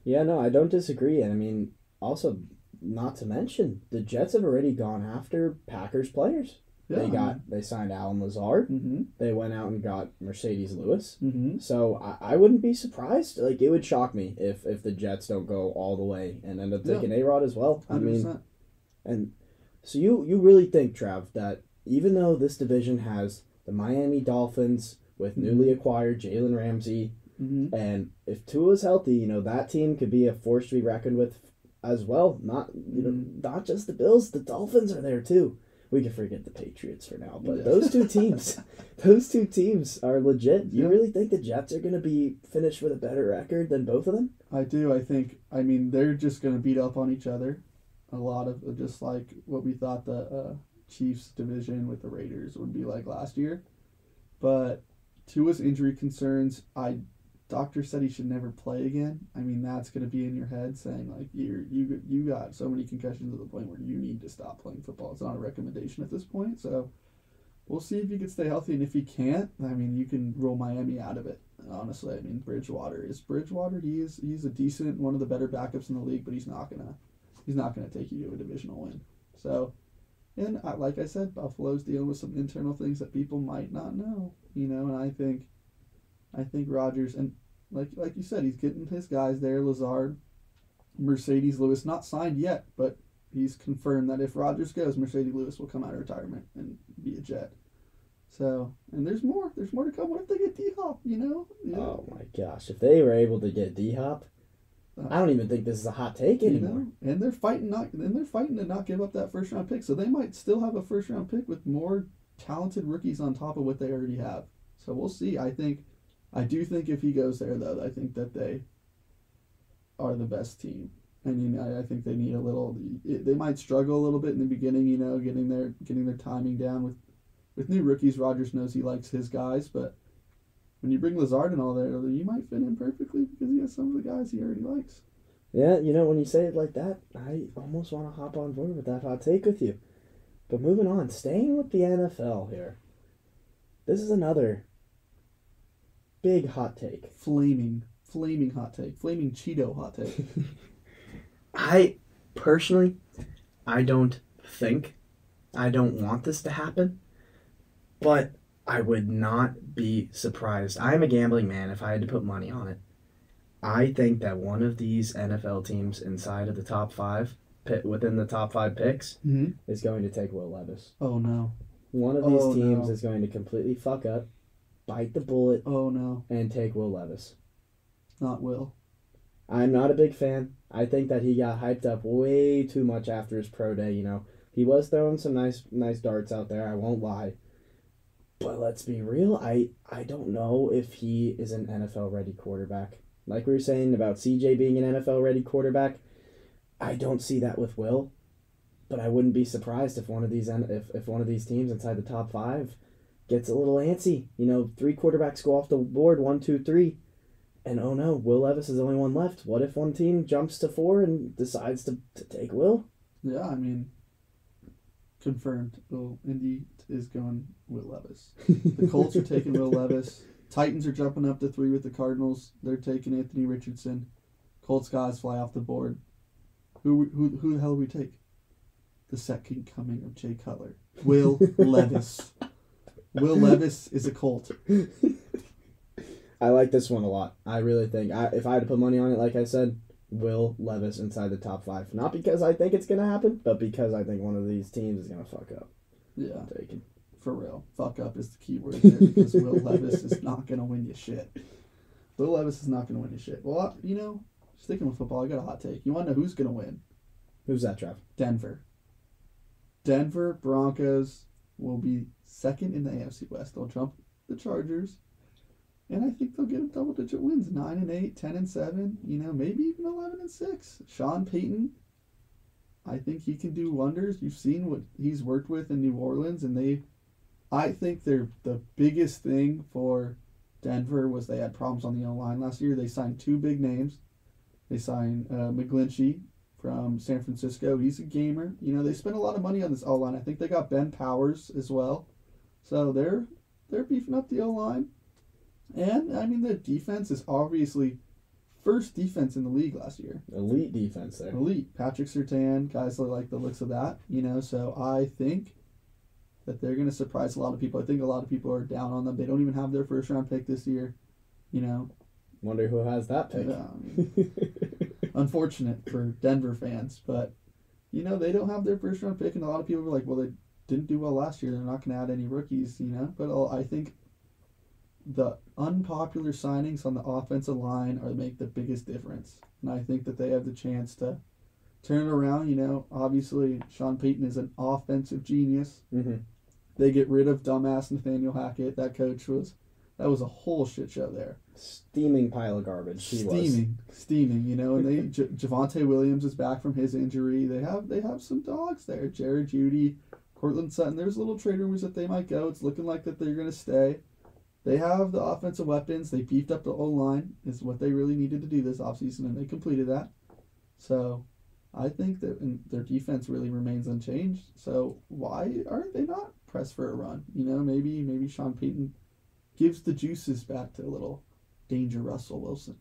Speaker 1: Yeah, no, I don't disagree. And I mean, also, not to mention, the Jets have already gone after Packers players. Yeah. They signed Alan Lazard.
Speaker 2: Mm-hmm.
Speaker 1: They went out and got Mercedes Lewis.
Speaker 2: Mm-hmm.
Speaker 1: So I wouldn't be surprised. Like, it would shock me if the Jets don't go all the way and end up taking A-Rod as well.
Speaker 2: 100%.
Speaker 1: I mean, and so you really think, Trav, that even though this division has the Miami Dolphins with newly acquired Jalen Ramsey, and if Tua's healthy, that team could be a force to be reckoned with as well. Not just the Bills, the Dolphins are there too. We can forget the Patriots for now, but those two teams are legit. You really think the Jets are going to be finished with a better record than both of them?
Speaker 2: I do. I mean, they're just going to beat up on each other. A lot of just like what we thought the Chiefs division with the Raiders would be like last year. But Tua's injury concerns, doctor said he should never play again. I mean, that's going to be in your head saying like you got so many concussions to the point where you need to stop playing football. It's not a recommendation at this point. So we'll see if he can stay healthy, and if he can't, I mean, you can rule Miami out of it. Honestly, I mean, Bridgewater. He's a decent, one of the better backups in the league, but he's not gonna take you to a divisional win. So, and like I said, Buffalo's dealing with some internal things that people might not know, and I think Rodgers, and like you said, he's getting his guys there, Lazard, Mercedes Lewis, not signed yet, but he's confirmed that if Rodgers goes, Mercedes Lewis will come out of retirement and be a Jet. So, and there's more to come. What if they get D-Hop,
Speaker 1: Oh my gosh, if they were able to get D-Hop, I don't even think this is a hot take anymore.
Speaker 2: And they're fighting to not give up that first round pick, so they might still have a first round pick with more talented rookies on top of what they already have. So we'll see. I do think if he goes there, though, I think that they are the best team. I mean, I think they need they might struggle a little bit in the beginning, getting their timing down with new rookies. Rodgers knows he likes his guys, but when you bring Lazard and all there, you might fit in perfectly because he has some of the guys he already likes.
Speaker 1: Yeah, when you say it like that, I almost want to hop on board with that hot take with you. But moving on, staying with the NFL here. This is another big hot take.
Speaker 2: Flaming hot take. Flaming Cheeto hot take.
Speaker 1: I don't want this to happen, but I would not be surprised. I am a gambling man if I had to put money on it. I think that one of these NFL teams inside of the top 5, within the top 5 picks, is going to take Will Levis.
Speaker 2: Oh, no.
Speaker 1: One of these teams is going to completely fuck up, bite the bullet, and take Will Levis.
Speaker 2: Not Will.
Speaker 1: I'm not a big fan. I think that he got hyped up way too much after his pro day, He was throwing some nice darts out there, I won't lie. But let's be real, I don't know if he is an NFL-ready quarterback. Like we were saying about CJ being an NFL-ready quarterback, I don't see that with Will. But I wouldn't be surprised if one of these teams inside the top 5 gets a little antsy. 3 quarterbacks go off the board, 1, 2, 3. And oh no, Will Levis is the only one left. What if one team jumps to 4 and decides to take Will?
Speaker 2: Yeah, I mean, confirmed. Indy is going Will Levis. The Colts are taking Will Levis. Titans are jumping up to 3 with the Cardinals. They're taking Anthony Richardson. Colts guys fly off the board. Who the hell do we take? The second coming of Jay Cutler. Will Levis. Will Levis is a Colt.
Speaker 1: I like this one a lot. I really think. If I had to put money on it, like I said, Will Levis inside the top 5. Not because I think it's going to happen, but because I think one of these teams is going to fuck up.
Speaker 2: Yeah.
Speaker 1: I'm taking.
Speaker 2: For real. Fuck up is the key word there because Will Levis is not going to win you shit. Will Levis is not going to win you shit. Well, sticking with football, I got a hot take. You want to know who's going to win?
Speaker 1: Who's that, Trav?
Speaker 2: Denver Broncos will be second in the AFC West. They'll jump the Chargers. And I think they'll get double-digit wins, 9-8, 10-7, maybe even 11-6. Sean Payton, I think he can do wonders. You've seen what he's worked with in New Orleans, and I think the biggest thing for Denver was they had problems on the O-line last year. They signed 2 big names. They signed McGlinchey from San Francisco. He's a gamer. They spent a lot of money on this O-line. I think they got Ben Powers as well. So they're beefing up the O-line. And, I mean, the defense is obviously first defense in the league last year.
Speaker 1: Elite defense there.
Speaker 2: Elite. Patrick Surtain, guys that like the looks of that, so I think that they're going to surprise a lot of people. I think a lot of people are down on them. They don't even have their first-round pick this year,
Speaker 1: Wonder who has that pick.
Speaker 2: Unfortunate for Denver fans, but, they don't have their first-round pick, and a lot of people were like, well, they didn't do well last year. They're not going to add any rookies, But I think the unpopular signings on the offensive line make the biggest difference. And I think that they have the chance to turn it around. You know, obviously Sean Payton is an offensive genius.
Speaker 1: Mm-hmm.
Speaker 2: They get rid of dumbass Nathaniel Hackett. That that was a whole shit show there.
Speaker 1: Steaming pile of garbage.
Speaker 2: Steaming. You know, and Javonte Williams is back from his injury. They have some dogs there. Jared Judy, Cortland Sutton. There's little trade rumors that they might go. It's looking like that they're gonna stay. They have the offensive weapons. They beefed up the O-line is what they really needed to do this offseason, and they completed that. So I think that their defense really remains unchanged. So why aren't they not pressed for a run? You know, maybe Sean Payton gives the juices back to a little Danger Russell Wilson.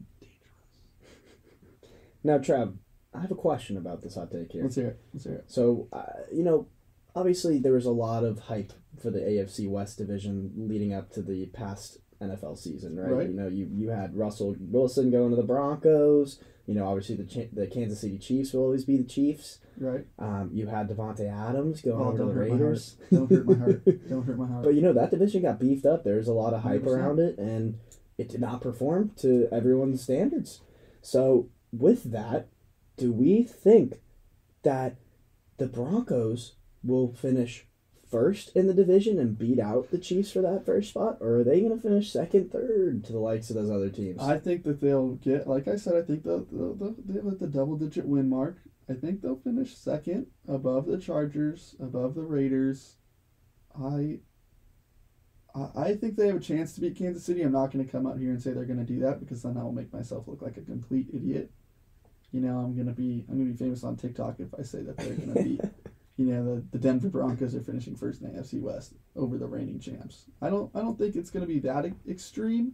Speaker 1: Now, Trev, I have a question about this hot take here.
Speaker 2: Let's hear it.
Speaker 1: So, you know, obviously there was a lot of hype for the AFC West division leading up to the past NFL season, right? You know, you had Russell Wilson going to the Broncos. You know, obviously the Kansas City Chiefs will always be the Chiefs.
Speaker 2: Right.
Speaker 1: You had Devontae Adams going over to the Raiders.
Speaker 2: Don't hurt my heart. Don't hurt my heart.
Speaker 1: But, you know, that division got beefed up. There's a lot of hype
Speaker 2: 100%.
Speaker 1: around it, and it did not perform to everyone's standards. So, with that, do we think that the Broncos will finish first in the division and beat out the Chiefs for that first spot, or are they going to finish second, third to the likes of those other teams?
Speaker 2: I think that they'll get, like I said, I think they'll hit the double-digit win mark. I think they'll finish second, above the Chargers, above the Raiders. I think they have a chance to beat Kansas City. I'm not going to come out here and say they're going to do that, because then I will make myself look like a complete idiot. You know, I'm gonna be famous on TikTok if I say that they're gonna beat. You know, the Denver Broncos are finishing first in the AFC West over the reigning champs. I don't think it's gonna be that extreme,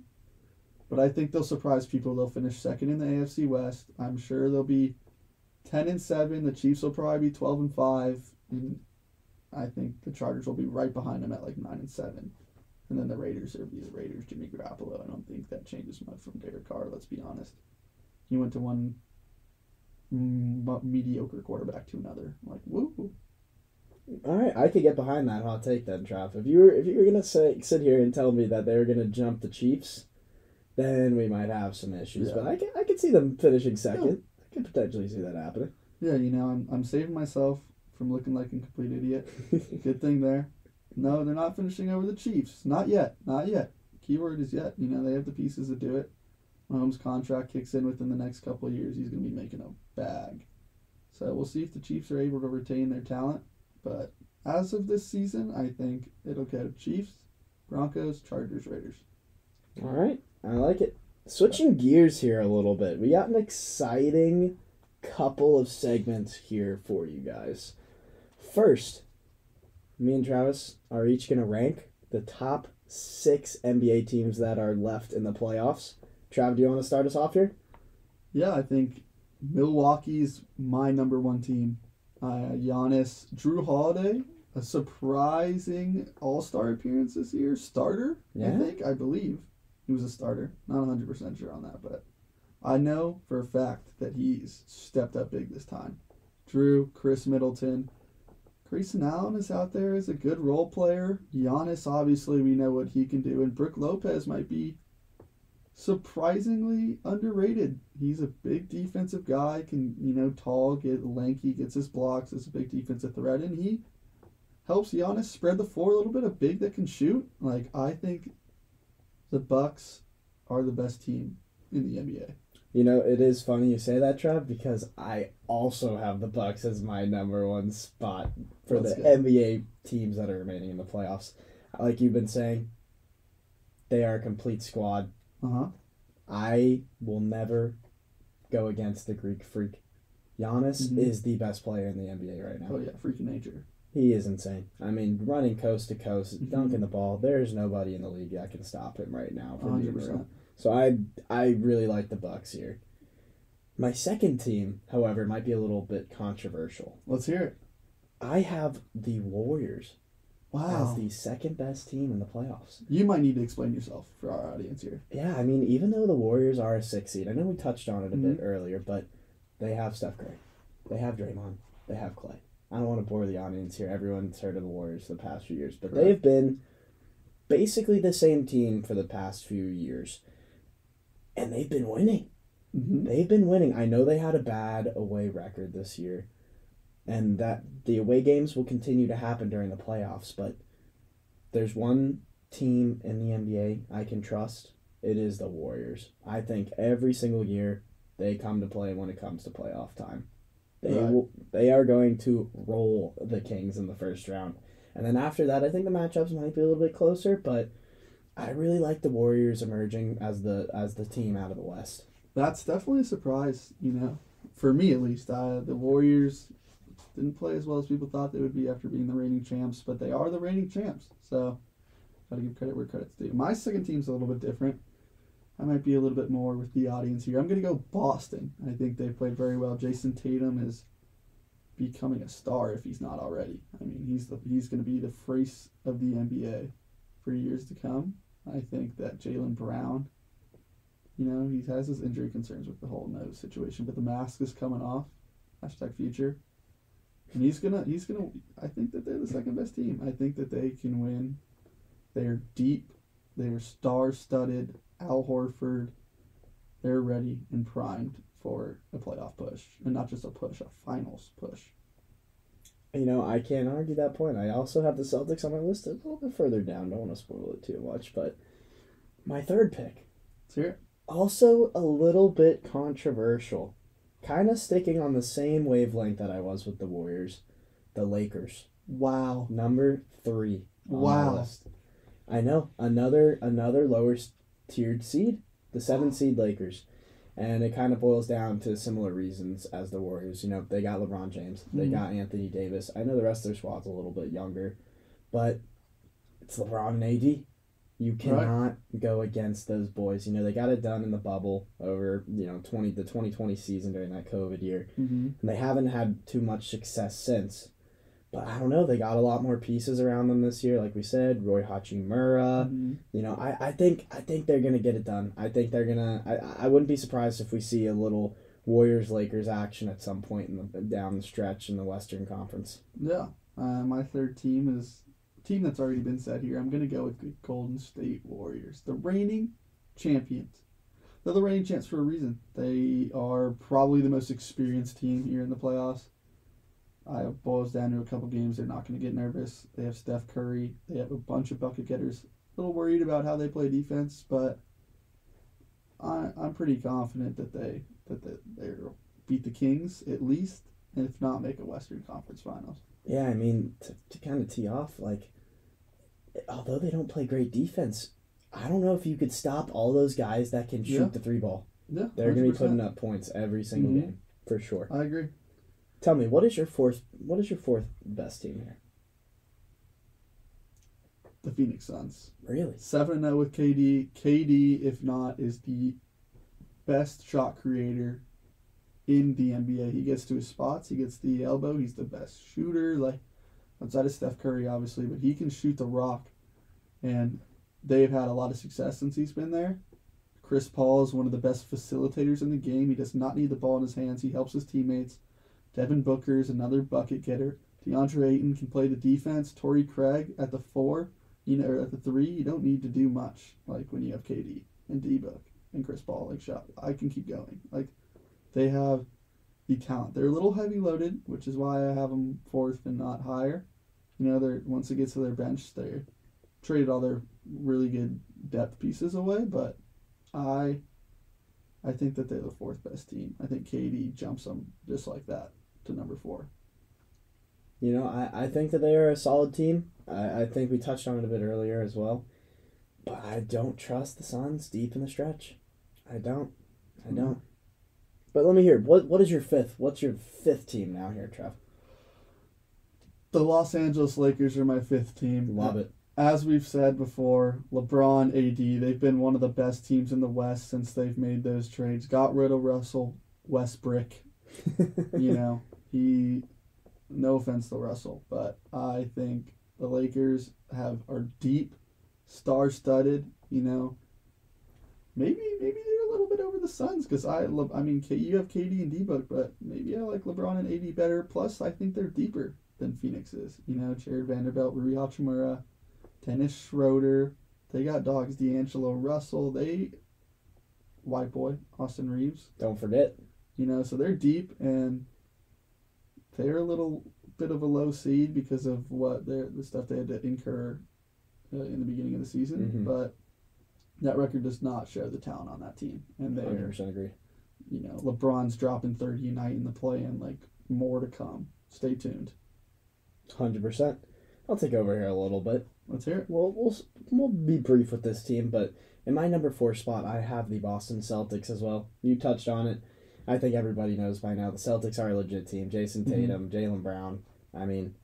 Speaker 2: but I think they'll surprise people. They'll finish second in the AFC West. I'm sure they'll be 10-7. The Chiefs will probably be 12-5, and I think the Chargers will be right behind them at like 9-7. And then the Raiders will be the Raiders. Jimmy Garoppolo. I don't think that changes much from Derek Carr. Let's be honest. He went to one mediocre quarterback to another. I'm like, woo.
Speaker 1: All right, I could get behind that hot take then, Trav. If you were gonna sit here and tell me that they were gonna jump the Chiefs, then we might have some issues.
Speaker 2: Yeah.
Speaker 1: But I could see them finishing second. Yeah. I could potentially see that happening.
Speaker 2: Yeah, you know, I'm saving myself from looking like a complete idiot. Good thing there. No, they're not finishing over the Chiefs. Not yet. Keyword is yet. You know, they have the pieces to do it. Mahomes' contract kicks in within the next couple of years. He's going to be making a bag. So we'll see if the Chiefs are able to retain their talent. But as of this season, I think it'll go Chiefs, Broncos, Chargers, Raiders.
Speaker 1: All right. I like it. Switching gears here a little bit. We got an exciting couple of segments here for you guys. First, me and Travis are each going to rank the top 6 NBA teams that are left in the playoffs. Trav, do you want to start us off here?
Speaker 2: Yeah, I think Milwaukee's my number one team. Giannis, Drew Holiday, a surprising all-star appearance this year. Starter,
Speaker 1: Yeah.
Speaker 2: I believe. He was a starter. Not 100% sure on that, but I know for a fact that he's stepped up big this time. Drew, Chris Middleton. Grayson Allen is out there as a good role player. Giannis, obviously, we know what he can do. And Brook Lopez might be surprisingly underrated. He's a big defensive guy, can, tall, get lanky, gets his blocks, is a big defensive threat, and he helps Giannis spread the floor a little bit, a big that can shoot. Like, I think the Bucks are the best team in the NBA.
Speaker 1: You know, it is funny you say that, Trav, because I also have the Bucks as my number one spot for the NBA teams that are remaining in the playoffs. Like you've been saying, they are a complete squad.
Speaker 2: Uh-huh.
Speaker 1: I will never go against the Greek freak. Giannis is the best player in the NBA right now.
Speaker 2: Oh, yeah, freaking nature.
Speaker 1: He is insane. I mean, running coast to coast, dunking the ball, there's nobody in the league that can stop him right now.
Speaker 2: 100%.
Speaker 1: So I really like the Bucks here. My second team, however, might be a little bit controversial.
Speaker 2: Let's hear it.
Speaker 1: I have the Warriors
Speaker 2: Wow.
Speaker 1: as the second best team in the playoffs.
Speaker 2: You might need to explain yourself for our audience here.
Speaker 1: Yeah, I mean, even though the Warriors are a 6 seed, I know we touched on it a bit earlier, but they have Steph Curry. They have Draymond. They have Clay. I don't want to bore the audience here. Everyone's heard of the Warriors for the past few years, but they've been basically the same team for the past few years. And they've been winning.
Speaker 2: Mm-hmm.
Speaker 1: They've been winning. I know they had a bad away record this year, and that the away games will continue to happen during the playoffs, but there's one team in the NBA I can trust. It is the Warriors. I think every single year they come to play when it comes to playoff time. They are going to roll the Kings in the first round. And then after that, I think the matchups might be a little bit closer, but I really like the Warriors emerging as the team out of the West.
Speaker 2: That's definitely a surprise, for me at least. The Warriors didn't play as well as people thought they would be after being the reigning champs, but they are the reigning champs. So, gotta give credit where credit's due. My second team's a little bit different. I might be a little bit more with the audience here. I'm going to go Boston. I think they've played very well. Jason Tatum is becoming a star if he's not already. I mean, he's going to be the face of the NBA for years to come. I think that Jaylen Brown, he has his injury concerns with the whole nose situation, but the mask is coming off. #future. And he's gonna. I think that they're the second best team. I think that they can win. They're deep. They're star-studded. Al Horford. They're ready and primed for a playoff push, and not just a push, a finals push.
Speaker 1: I can't argue that point. I also have the Celtics on my list a little bit further down. Don't want to spoil it too much, but my third pick.
Speaker 2: Let's hear it.
Speaker 1: Also a little bit controversial. Kind of sticking on the same wavelength that I was with the Warriors. The Lakers.
Speaker 2: Wow.
Speaker 1: Number 3 on
Speaker 2: Wow.
Speaker 1: my list. I know. Another lower tiered seed. The 7 seed Lakers. And it kind of boils down to similar reasons as the Warriors. They got LeBron James. They got Anthony Davis. I know the rest of their squad's a little bit younger. But it's LeBron and AD. You cannot go against those boys. They got it done in the bubble over, the 2020 season during that COVID year.
Speaker 2: Mm-hmm.
Speaker 1: And they haven't had too much success since. But I don't know. They got a lot more pieces around them this year. Like we said, Roy Hachimura.
Speaker 2: Mm-hmm.
Speaker 1: I think they're going to get it done. I think they're going to... I wouldn't be surprised if we see a little Warriors-Lakers action at some point down the stretch in the Western Conference.
Speaker 2: Yeah. My third team is a team that's already been said here. I'm going to go with the Golden State Warriors. The reigning champions. They're the reigning champs for a reason. They are probably the most experienced team here in the playoffs. It boils down to a couple games. They're not going to get nervous. They have Steph Curry. They have a bunch of bucket getters. A little worried about how they play defense, but I'm pretty confident that they'll beat the Kings at least, and if not, make a Western Conference Finals.
Speaker 1: Yeah, I mean, to kind of tee off, although they don't play great defense, I don't know if you could stop all those guys that can shoot the 3 ball.
Speaker 2: Yeah,
Speaker 1: They're going to be
Speaker 2: 100%.
Speaker 1: putting up points every single game, for sure.
Speaker 2: I agree.
Speaker 1: Tell me, what is your fourth best team here?
Speaker 2: The Phoenix Suns.
Speaker 1: Really?
Speaker 2: 7-0 with KD. KD, if not, is the best shot creator in the NBA. He gets to his spots. He gets the elbow. He's the best shooter. Outside of Steph Curry, obviously, but he can shoot the rock. And they've had a lot of success since he's been there. Chris Paul is one of the best facilitators in the game. He does not need the ball in his hands. He helps his teammates. Devin Booker is another bucket getter. DeAndre Ayton can play the defense. Torrey Craig at the 4, or at the 3. You don't need to do much, when you have KD and D-Book and Chris Paul. Shot. I can keep going. They have the talent. They're a little heavy loaded, which is why I have them 4th and not higher. They're once it gets to their bench, they traded all their really good depth pieces away, but I think that they're the 4th best team. I think KD jumps them just like that to number 4.
Speaker 1: I think that they are a solid team. I think we touched on it a bit earlier as well. But I don't trust the Suns deep in the stretch. I don't. But let me hear. What is your 5th? What's your 5th team now here, Trev?
Speaker 2: The Los Angeles Lakers are my 5th team.
Speaker 1: Love it.
Speaker 2: As we've said before, LeBron, AD, they've been one of the best teams in the West since they've made those trades. Got rid of Russell Westbrook. No offense to Russell, but I think the Lakers are deep, star-studded. Maybe they're a little bit over the Suns because you have KD and D-Book, but maybe I like LeBron and AD better. Plus, I think they're deeper than Phoenix is. Jared Vanderbilt, Rui Hachimura, Dennis Schroeder. They got dogs. D'Angelo Russell. white boy, Austin Reeves.
Speaker 1: Don't forget.
Speaker 2: So they're deep, and they're a little bit of a low seed because of the stuff they had to incur in the beginning of the season.
Speaker 1: Mhm.
Speaker 2: But that record does not show the talent on that team. And they're,
Speaker 1: 100% agree.
Speaker 2: LeBron's dropping 30 a night in the play-in, more to come. Stay tuned.
Speaker 1: 100%. I'll take over here a little bit.
Speaker 2: Let's hear it.
Speaker 1: We'll be brief with this team, but in my number 4 spot, I have the Boston Celtics as well. You touched on it. I think everybody knows by now the Celtics are a legit team. Jason Tatum, Jaylen Brown. I mean,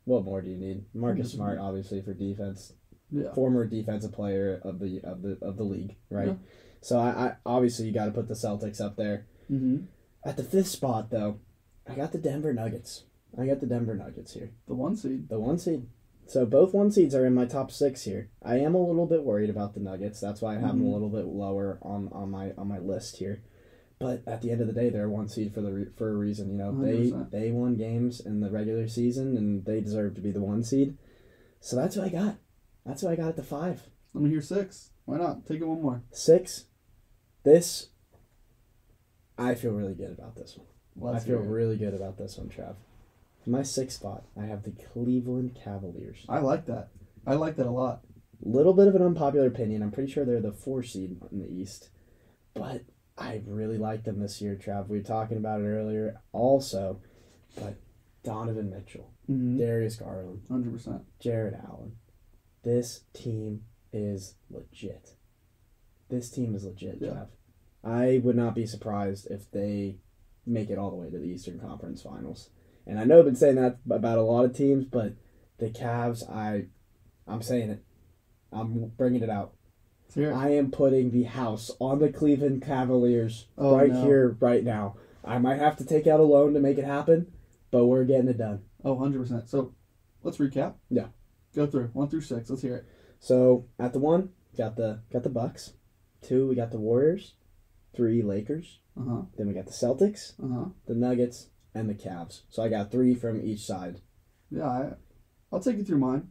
Speaker 1: what more do you need? Marcus Smart, obviously, for defense.
Speaker 2: Yeah.
Speaker 1: Former defensive player of the league, right? Yeah. So I obviously you got to put the Celtics up there.
Speaker 2: Mm-hmm.
Speaker 1: At the 5th spot, though, I got the Denver Nuggets. here.
Speaker 2: The 1 seed.
Speaker 1: The 1 seed. So both 1 seeds are in my top 6 here. I am a little bit worried about the Nuggets. That's why I have them a little bit lower on my list here. But at the end of the day, they're a 1 seed for a reason.
Speaker 2: 100%.
Speaker 1: They won games in the regular season, and they deserve to be the 1 seed. So that's what I got. That's what I got at the 5.
Speaker 2: Let me hear 6. Why not? Take it one more.
Speaker 1: 6. I feel really good about this one. I feel really good about this one, Trav. For my 6th spot, I have the Cleveland Cavaliers.
Speaker 2: I like that. I like that a lot.
Speaker 1: Little bit of an unpopular opinion. I'm pretty sure they're the 4 seed in the East. But I really like them this year, Trav. We were talking about it earlier also. But Donovan Mitchell, Darius Garland,
Speaker 2: 100%.
Speaker 1: Jared Allen. This team is legit. Trav. I would not be surprised if they make it all the way to the Eastern Conference Finals. And I know I've been saying that about a lot of teams, but the Cavs, I'm saying it. I'm bringing it out. I am putting the house on the Cleveland Cavaliers here, right now. I might have to take out a loan to make it happen, but we're getting it done.
Speaker 2: Oh, 100%. So, let's recap.
Speaker 1: Yeah.
Speaker 2: Go through 1 through 6. Let's hear it.
Speaker 1: So, at the 1, got the Bucks. 2, we got the Warriors. 3, Lakers. Then we got the Celtics, the Nuggets, and the Cavs. So I got 3 from each side.
Speaker 2: Yeah, I'll take you through mine.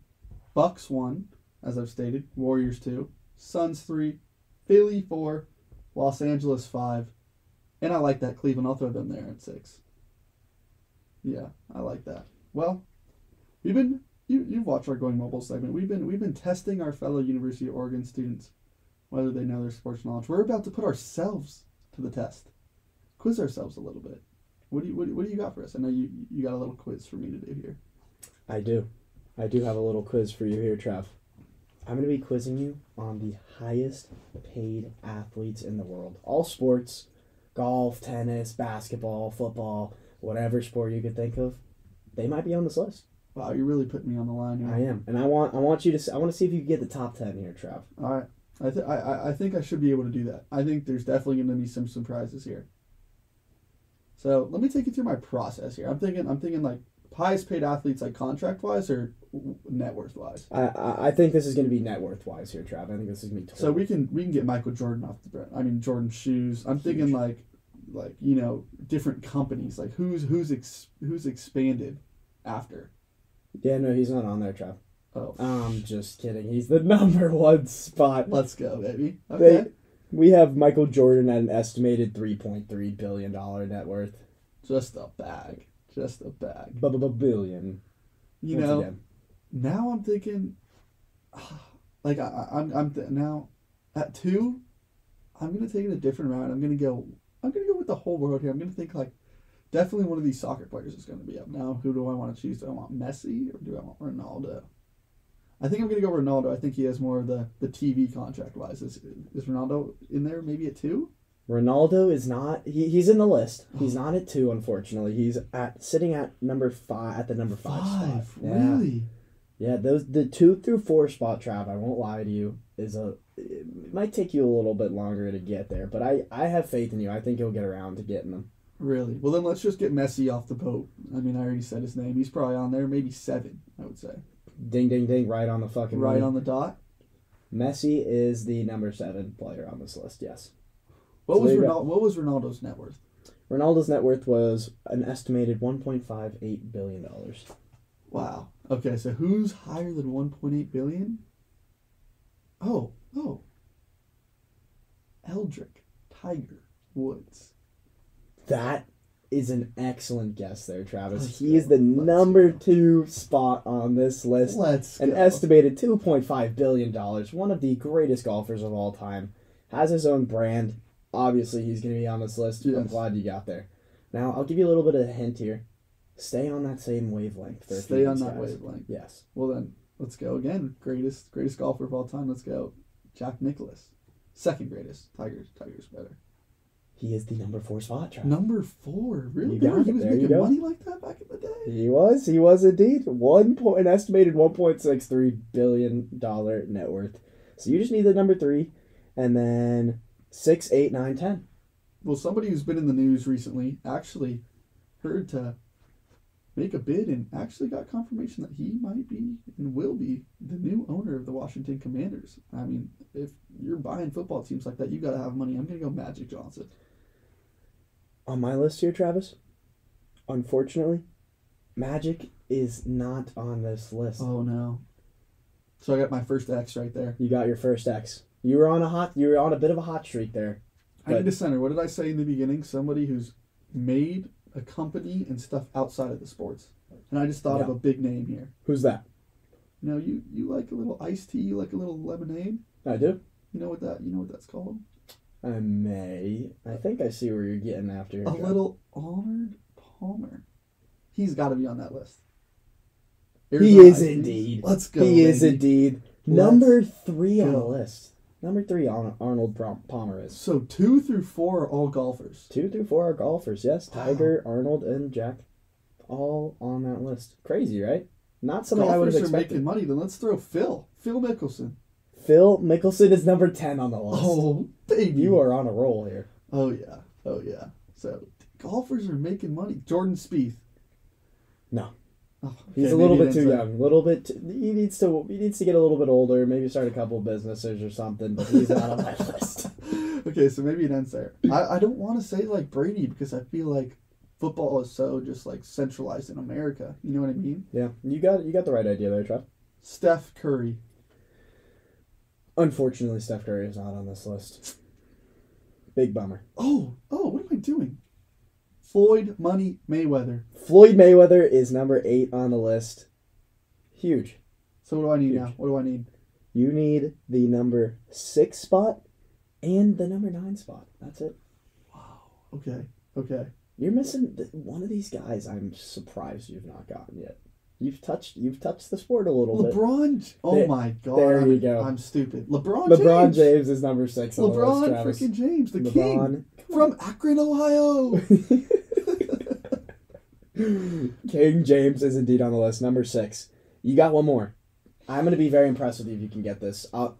Speaker 2: Bucks 1, as I've stated. Warriors 2. Suns 3. Philly 4. Los Angeles 5. And I like that Cleveland. I'll throw them there at 6. Yeah, I like that. Well, you've watched our Going Mobile segment. We've been testing our fellow University of Oregon students, whether they know their sports knowledge. We're about to put ourselves to the test. Quiz ourselves a little bit. What do you got for us? I know you got a little quiz for me to do here.
Speaker 1: I do have a little quiz for you here, Trev. I'm going to be quizzing you on the highest paid athletes in the world. All sports, golf, tennis, basketball, football, whatever sport you could think of, they might be on this list.
Speaker 2: Wow, you're really putting me on the line here.
Speaker 1: I am, and I want to see if you can get the top 10 here, Trev.
Speaker 2: All right. I think I should be able to do that. I think there's definitely going to be some surprises here. So let me take you through my process here. I'm thinking like highest paid athletes, like contract wise or net worth wise.
Speaker 1: I think this is going to be net worth wise here, Trav. I think this is going to be total.
Speaker 2: So we can get Michael Jordan off the brand. I mean Jordan shoes. I'm thinking like different companies. Like who's expanded after.
Speaker 1: Yeah, no, he's not on there, Trav.
Speaker 2: Oh,
Speaker 1: I'm just kidding. He's the number 1 spot.
Speaker 2: Let's go, baby. Okay.
Speaker 1: We have Michael Jordan at an estimated $3.3 billion net worth.
Speaker 2: Just a bag.
Speaker 1: Billion.
Speaker 2: Now I'm thinking, like I'm now at 2, I'm gonna take it a different route. I'm gonna go with the whole world here. I'm gonna think like definitely one of these soccer players is gonna be up. Now who do I want to choose? Do I want Messi or do I want Ronaldo? I think I'm going to go Ronaldo. I think he has more of the TV contract-wise. Is Ronaldo in there maybe at 2?
Speaker 1: Ronaldo is not. He's in the list. He's not at 2, unfortunately. He's sitting at number 5 at the number 5 spot.
Speaker 2: Really?
Speaker 1: Yeah, the 2 through 4 spot, Trav, I won't lie to you, it might take you a little bit longer to get there, but I have faith in you. I think you'll get around to getting them.
Speaker 2: Really? Well, then let's just get Messi off the boat. I mean, I already said his name. He's probably on there, maybe 7, I would say.
Speaker 1: Ding, ding, ding, right on the fucking
Speaker 2: right on the dot.
Speaker 1: Messi is the number 7 player on this list, yes.
Speaker 2: What was Ronaldo's net worth?
Speaker 1: Ronaldo's net worth was an estimated $1.58 billion.
Speaker 2: Wow. Okay, so who's higher than 1.8 billion? Oh. Eldrick. Tiger Woods.
Speaker 1: That is an excellent guess there, Travis.
Speaker 2: Let's
Speaker 1: He
Speaker 2: go.
Speaker 1: is the
Speaker 2: Let's
Speaker 1: number
Speaker 2: go.
Speaker 1: 2 spot on this list.
Speaker 2: Let's
Speaker 1: An
Speaker 2: go.
Speaker 1: estimated $2.5 billion. One of the greatest golfers of all time. Has his own brand. Obviously, he's going to be on this list. I'm
Speaker 2: Yes.
Speaker 1: glad you got there. Now, I'll give you a little bit of a hint here. Stay on that same wavelength. For a few
Speaker 2: Stay on
Speaker 1: of these
Speaker 2: that
Speaker 1: guys.
Speaker 2: wavelength.
Speaker 1: Yes.
Speaker 2: Well then, let's go again. Greatest golfer of all time. Let's go. Jack Nicklaus. Second greatest. Tiger's better.
Speaker 1: He is the number 4 spot, Travis.
Speaker 2: Number 4. Really?
Speaker 1: You got
Speaker 2: He
Speaker 1: it.
Speaker 2: was
Speaker 1: There you
Speaker 2: making
Speaker 1: go.
Speaker 2: money like that back in the day?
Speaker 1: He was indeed. An estimated $1.63 billion net worth. So you just need the number 3, and then 6, 8, 9, 10.
Speaker 2: Well, somebody who's been in the news recently actually heard to make a bid and actually got confirmation that he might be and will be the new owner of the Washington Commanders. I mean, if you're buying football teams like that, you got to have money. I'm going to go Magic Johnson.
Speaker 1: On my list here, Travis, unfortunately, Magic is not on this list.
Speaker 2: Oh, no. So I got my first X right there.
Speaker 1: You got your first X. You were on a bit of a hot streak there.
Speaker 2: I need a center. What did I say in the beginning? Somebody who's made a company and stuff outside of the sports. And I just thought of
Speaker 1: Yeah.
Speaker 2: a big name here.
Speaker 1: Who's that?
Speaker 2: You know, you like a little iced tea, you like a little lemonade.
Speaker 1: I do.
Speaker 2: You know what that's called?
Speaker 1: I think I see where you're getting after. Here,
Speaker 2: A
Speaker 1: Joe.
Speaker 2: little Arnold Palmer. He's got to be on that list.
Speaker 1: He
Speaker 2: Arizona
Speaker 1: is
Speaker 2: Ice Teas.
Speaker 1: indeed.
Speaker 2: Let's go.
Speaker 1: He is
Speaker 2: baby.
Speaker 1: indeed.
Speaker 2: Let's
Speaker 1: Number 3 on the
Speaker 2: go.
Speaker 1: list. Number 3 on Arnold Palmer is.
Speaker 2: So 2 through 4 are all golfers.
Speaker 1: 2 through 4 are golfers. Yes, Tiger, Arnold, and Jack, all on that list. Crazy, right? Not something I would have
Speaker 2: Golfers are
Speaker 1: expected.
Speaker 2: making money. Then let's throw Phil Mickelson.
Speaker 1: Phil Mickelson is number 10 on the list.
Speaker 2: Oh, baby.
Speaker 1: You are on a roll here.
Speaker 2: Oh, yeah. So golfers are making money. Jordan Spieth.
Speaker 1: No.
Speaker 2: Oh,
Speaker 1: He's
Speaker 2: okay,
Speaker 1: a little
Speaker 2: maybe
Speaker 1: bit
Speaker 2: an
Speaker 1: too
Speaker 2: inside.
Speaker 1: young. He needs to get a little bit older, maybe start a couple of businesses or something, but he's not on my list.
Speaker 2: Okay, so maybe an ends there. I don't want to say like Brady because I feel like football is so just like centralized in America. You know what I mean?
Speaker 1: Yeah, you got the right idea there, Trev.
Speaker 2: Steph Curry.
Speaker 1: Unfortunately, Steph Curry is not on this list. Big bummer.
Speaker 2: Oh, what am I doing? Floyd Money Mayweather.
Speaker 1: Floyd Mayweather is number 8 on the list. Huge.
Speaker 2: So what do I need
Speaker 1: Huge.
Speaker 2: now? What do I need?
Speaker 1: You need the number 6 spot and the number 9 spot. That's it.
Speaker 2: Okay.
Speaker 1: You're missing one of these guys. I'm surprised you've not gotten yet. You've touched the sport a little bit.
Speaker 2: LeBron. Oh
Speaker 1: There-
Speaker 2: my God.
Speaker 1: there you go.
Speaker 2: I'm stupid. LeBron
Speaker 1: LeBron James is number 6 on the list,
Speaker 2: LeBron
Speaker 1: Travis.
Speaker 2: freaking James, the
Speaker 1: LeBron.
Speaker 2: king from Akron, Ohio.
Speaker 1: King James is indeed on the list. Number 6. You got one more. I'm going to be very impressed with you if you can get this. I'll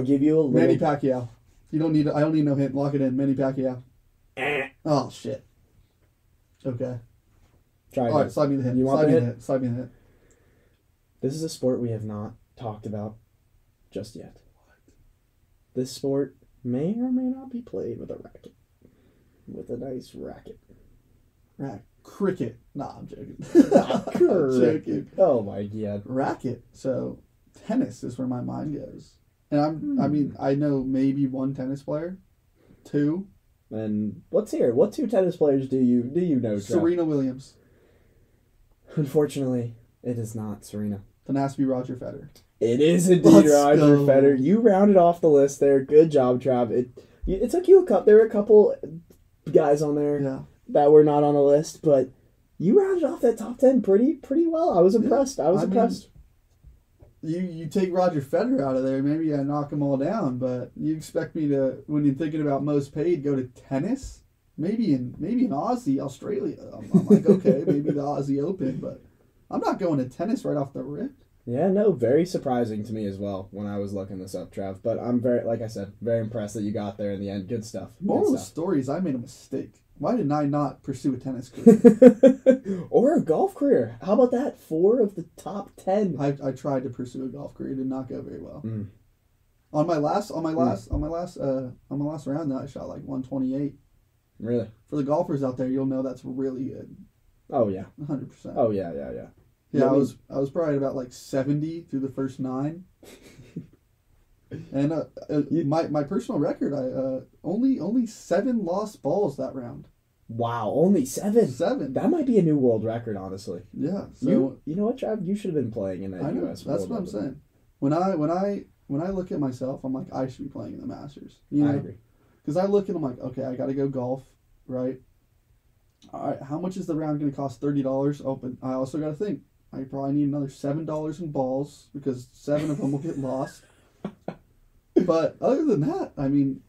Speaker 1: give you a little...
Speaker 2: Manny Pacquiao. I don't need no hint. Lock it in. Manny Pacquiao. Oh shit. Okay.
Speaker 1: Try
Speaker 2: All right.
Speaker 1: it.
Speaker 2: Slide me the hint.
Speaker 1: You want
Speaker 2: Slide
Speaker 1: the
Speaker 2: me
Speaker 1: hint?
Speaker 2: Slide me the hint.
Speaker 1: This is a sport we have not talked about just yet. This sport may or may not be played with a racket. With a nice racket.
Speaker 2: Cricket. Nah, I'm joking. I'm joking.
Speaker 1: Oh my God.
Speaker 2: Racket. So, tennis is where my mind goes. And I mean, I know maybe one tennis player. 2.
Speaker 1: And let's hear it. What 2 tennis players do you know, Trev?
Speaker 2: Serena Williams.
Speaker 1: Unfortunately, it is not Serena.
Speaker 2: Then it has to be Roger Federer.
Speaker 1: It is indeed
Speaker 2: Let's
Speaker 1: Roger
Speaker 2: go.
Speaker 1: Federer. You rounded off the list there. Good job, Trav. It took you a couple. There were a couple guys on there
Speaker 2: Yeah.
Speaker 1: that were not on the list, but you rounded off that top 10 pretty well. I was impressed. I was impressed.
Speaker 2: You take Roger Federer out of there, maybe I knock them all down. But you expect me to, when you're thinking about most paid, go to tennis? Maybe in Aussie, Australia. I'm like, okay, maybe the Aussie Open, but I'm not going to tennis right off the rip.
Speaker 1: Yeah, no, very surprising to me as well when I was looking this up, Trav. But I'm like I said, very impressed that you got there in the end. Good stuff.
Speaker 2: Moral of the story is I made a mistake. Why did I not pursue a tennis career?
Speaker 1: Or a golf career. How about that? 4 of the top 10.
Speaker 2: I tried to pursue a golf career, did not go very well.
Speaker 1: Mm.
Speaker 2: On my last round, though, I shot like 128.
Speaker 1: Really?
Speaker 2: For the golfers out there, you'll know that's really good.
Speaker 1: Oh yeah.
Speaker 2: 100%.
Speaker 1: Oh yeah.
Speaker 2: Yeah, I was probably at about like 70 through the first 9. And my personal record, I only 7 lost balls that round.
Speaker 1: Wow, only 7.
Speaker 2: 7.
Speaker 1: That might be a new world record, honestly.
Speaker 2: Yeah. So
Speaker 1: You know what, Trav? You should have been playing in that
Speaker 2: I know,
Speaker 1: US.
Speaker 2: that's
Speaker 1: World
Speaker 2: what I'm
Speaker 1: Open.
Speaker 2: saying. When I look at myself, I'm like, I should be playing in the Masters. You know?
Speaker 1: I agree.
Speaker 2: Because I look and I'm like, okay, I got to go golf, right? All right, how much is the round going to cost? $30. Oh, but I also got to think, I probably need another $7 in balls because 7 of them will get lost. But other than that, I mean,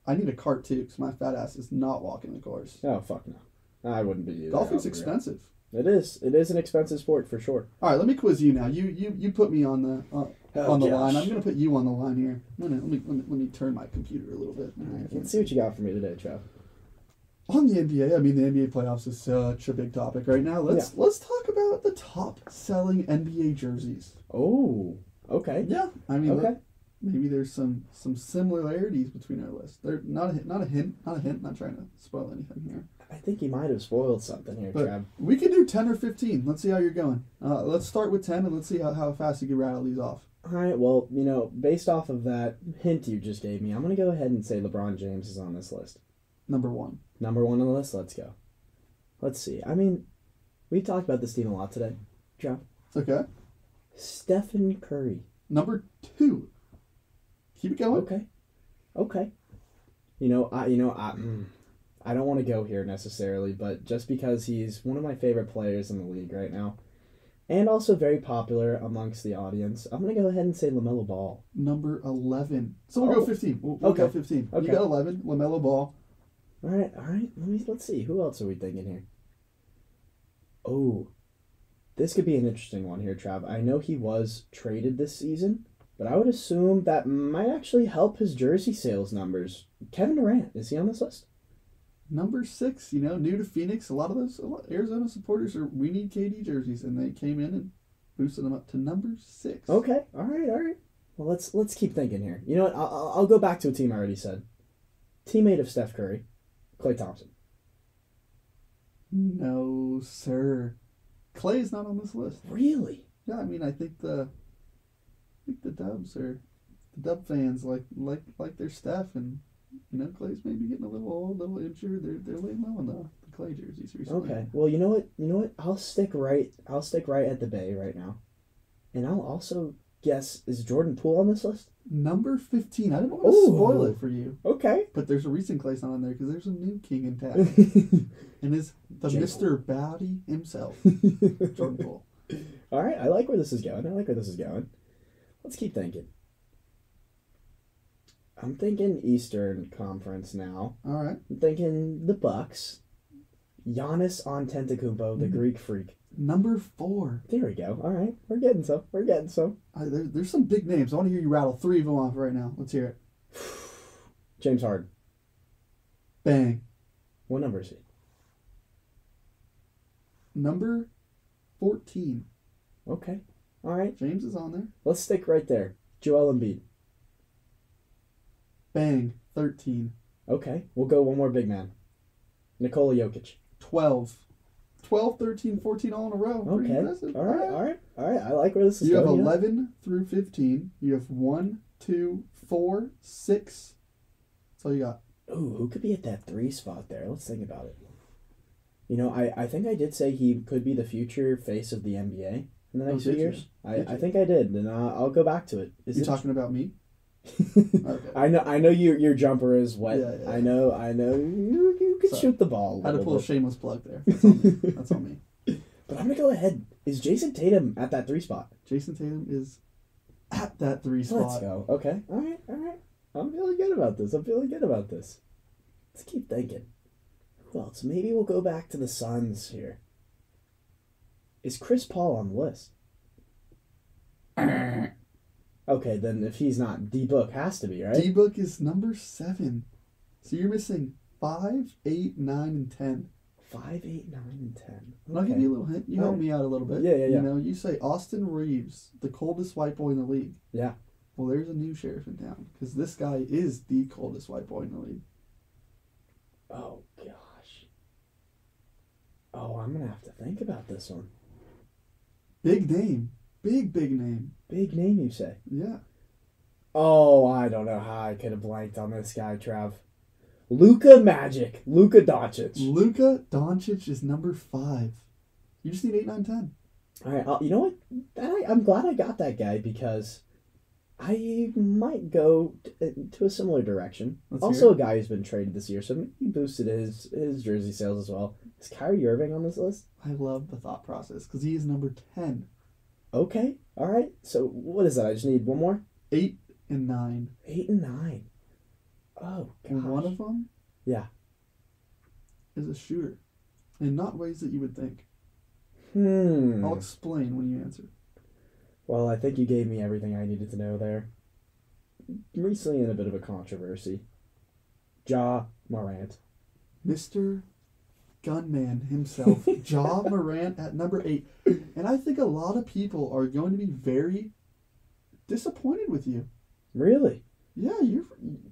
Speaker 2: I need a cart too because my fat ass is not walking the course.
Speaker 1: Oh, fuck no. I wouldn't be either.
Speaker 2: Golfing's
Speaker 1: I'll be real.
Speaker 2: expensive.
Speaker 1: It is. It is an expensive sport for sure.
Speaker 2: All right, let me quiz you now. You put me on the on the line. I'm going to put you on the line here. Let me turn my computer a little bit.
Speaker 1: All right, let's see what you got for me today, Trav.
Speaker 2: On the NBA, I mean the NBA playoffs is such a big topic right now. Let's talk about the top selling NBA jerseys.
Speaker 1: Oh, okay.
Speaker 2: Yeah, I mean
Speaker 1: Okay.
Speaker 2: maybe there's some similarities between our lists. They're not a hint. Not trying to spoil anything here.
Speaker 1: I think you might have spoiled something here,
Speaker 2: But
Speaker 1: Trav.
Speaker 2: we can do 10 or 15. Let's see how you're going. Let's start with 10 and let's see how fast you can rattle these off.
Speaker 1: All right, well, based off of that hint you just gave me, I'm going to go ahead and say LeBron James is on this list.
Speaker 2: Number 1.
Speaker 1: Number 1 on the list, let's go. Let's see. I mean, we talked about this team a lot today, Trav.
Speaker 2: Okay.
Speaker 1: Stephen Curry.
Speaker 2: Number 2. Keep it going.
Speaker 1: Okay. I don't want to go here necessarily, but just because he's one of my favorite players in the league right now, and also very popular amongst the audience, I'm going to go ahead and say LaMelo Ball.
Speaker 2: Number 11. So we'll go 15. We'll go 15.
Speaker 1: Okay.
Speaker 2: You got 11. LaMelo Ball.
Speaker 1: All right. Let's see. Who else are we thinking here? Oh, this could be an interesting one here, Trav. I know he was traded this season, but I would assume that might actually help his jersey sales numbers. Kevin Durant, is he on this list?
Speaker 2: Number 6, new to Phoenix. A lot of Arizona supporters we need KD jerseys, and they came in and boosted them up to number 6.
Speaker 1: Okay. All right. Well, let's keep thinking here. You know what? I'll go back to a team I already said. Teammate of Steph Curry, Klay Thompson.
Speaker 2: No, sir. Clay's not on this list.
Speaker 1: Really?
Speaker 2: Yeah, I mean, I think the Dub fans like their Steph, and Clay's maybe getting a little injured. They're laying low on the Clay jerseys recently.
Speaker 1: Okay. Well, you know what? I'll stick right at the Bay right now, and I'll also guess, is Jordan Poole on this list?
Speaker 2: Number 15. I didn't want to spoil it for you.
Speaker 1: Okay.
Speaker 2: But there's a reason Clay's not on there because there's a new king in town. And is the
Speaker 1: J.
Speaker 2: Mr. Bowdy himself, Jordan Poole.
Speaker 1: All right, I like where this is going. Let's keep thinking. I'm thinking Eastern Conference now.
Speaker 2: All right.
Speaker 1: I'm thinking the Bucks. Giannis Antetokounmpo, the Greek freak.
Speaker 2: Number 4.
Speaker 1: There we go. All right, we're getting some.
Speaker 2: There's some big names. I want to hear you rattle 3 of them off right now. Let's hear it.
Speaker 1: James Harden.
Speaker 2: Bang.
Speaker 1: What number is he?
Speaker 2: Number 14.
Speaker 1: Okay. All right.
Speaker 2: James is on there.
Speaker 1: Let's stick right there. Joel Embiid.
Speaker 2: Bang. 13.
Speaker 1: Okay. We'll go one more big man. Nikola Jokic.
Speaker 2: 12. 12, 13, 14 all in a row. Pretty
Speaker 1: Okay.
Speaker 2: impressive.
Speaker 1: All right. I like where this is
Speaker 2: You have
Speaker 1: going.
Speaker 2: 11 through 15. You have 1, 2, 4, 6. That's all you got.
Speaker 1: Ooh, who could be at that 3 spot there? Let's think about it. I think I did say he could be the future face of the NBA in the next few years. I think I did, and I'll go back to it.
Speaker 2: You talking about me? Okay.
Speaker 1: I know your jumper is wet.
Speaker 2: Yeah.
Speaker 1: I know you could shoot the ball.
Speaker 2: I had to pull a shameless plug there. That's on me.
Speaker 1: But I'm gonna go ahead. Is Jason Tatum at that 3 spot?
Speaker 2: Jason Tatum is at that 3 spot.
Speaker 1: Let's go. Okay. All right. I'm feeling good about this. Let's keep thinking. Who else? Maybe we'll go back to the Suns here. Is Chris Paul on the list? Okay, then if he's not, D-Book has to be, right?
Speaker 2: D-Book is number 7. So you're missing 5, 8, 9, and 10.
Speaker 1: 5, 8, 9, and 10. Okay.
Speaker 2: I'll give you a little hint. You help me out a little bit.
Speaker 1: Yeah.
Speaker 2: You say Austin Reeves, the coldest white boy in the league.
Speaker 1: Yeah.
Speaker 2: Well, there's a new sheriff in town because this guy is the coldest white boy in the league.
Speaker 1: Oh, gosh. Oh, I'm going to have to think about this one.
Speaker 2: Big name. Big name.
Speaker 1: Big name, you say?
Speaker 2: Yeah.
Speaker 1: Oh, I don't know how I could have blanked on this guy, Trav. Luka Doncic.
Speaker 2: Luka Doncic is number 5. You just need 8, 9, 10.
Speaker 1: All right, you know what? I'm glad I got that guy because I might go to a similar direction.
Speaker 2: Let's
Speaker 1: Also,
Speaker 2: hear
Speaker 1: a guy who's been traded this year, so he boosted his jersey sales as well. Is Kyrie Irving on this list?
Speaker 2: I love the thought process because he is number 10.
Speaker 1: Okay, all right. So what is that? I just need one more.
Speaker 2: 8 and 9.
Speaker 1: 8 and 9. Oh, gosh.
Speaker 2: And one of them,
Speaker 1: Yeah.
Speaker 2: is a shooter, in not ways that you would think. I'll explain when you answer.
Speaker 1: Well, I think you gave me everything I needed to know there. Recently in a bit of a controversy. Ja Morant.
Speaker 2: Mr. Gunman himself, Ja Morant at number 8. And I think a lot of people are going to be very disappointed with you.
Speaker 1: Really?
Speaker 2: Yeah, you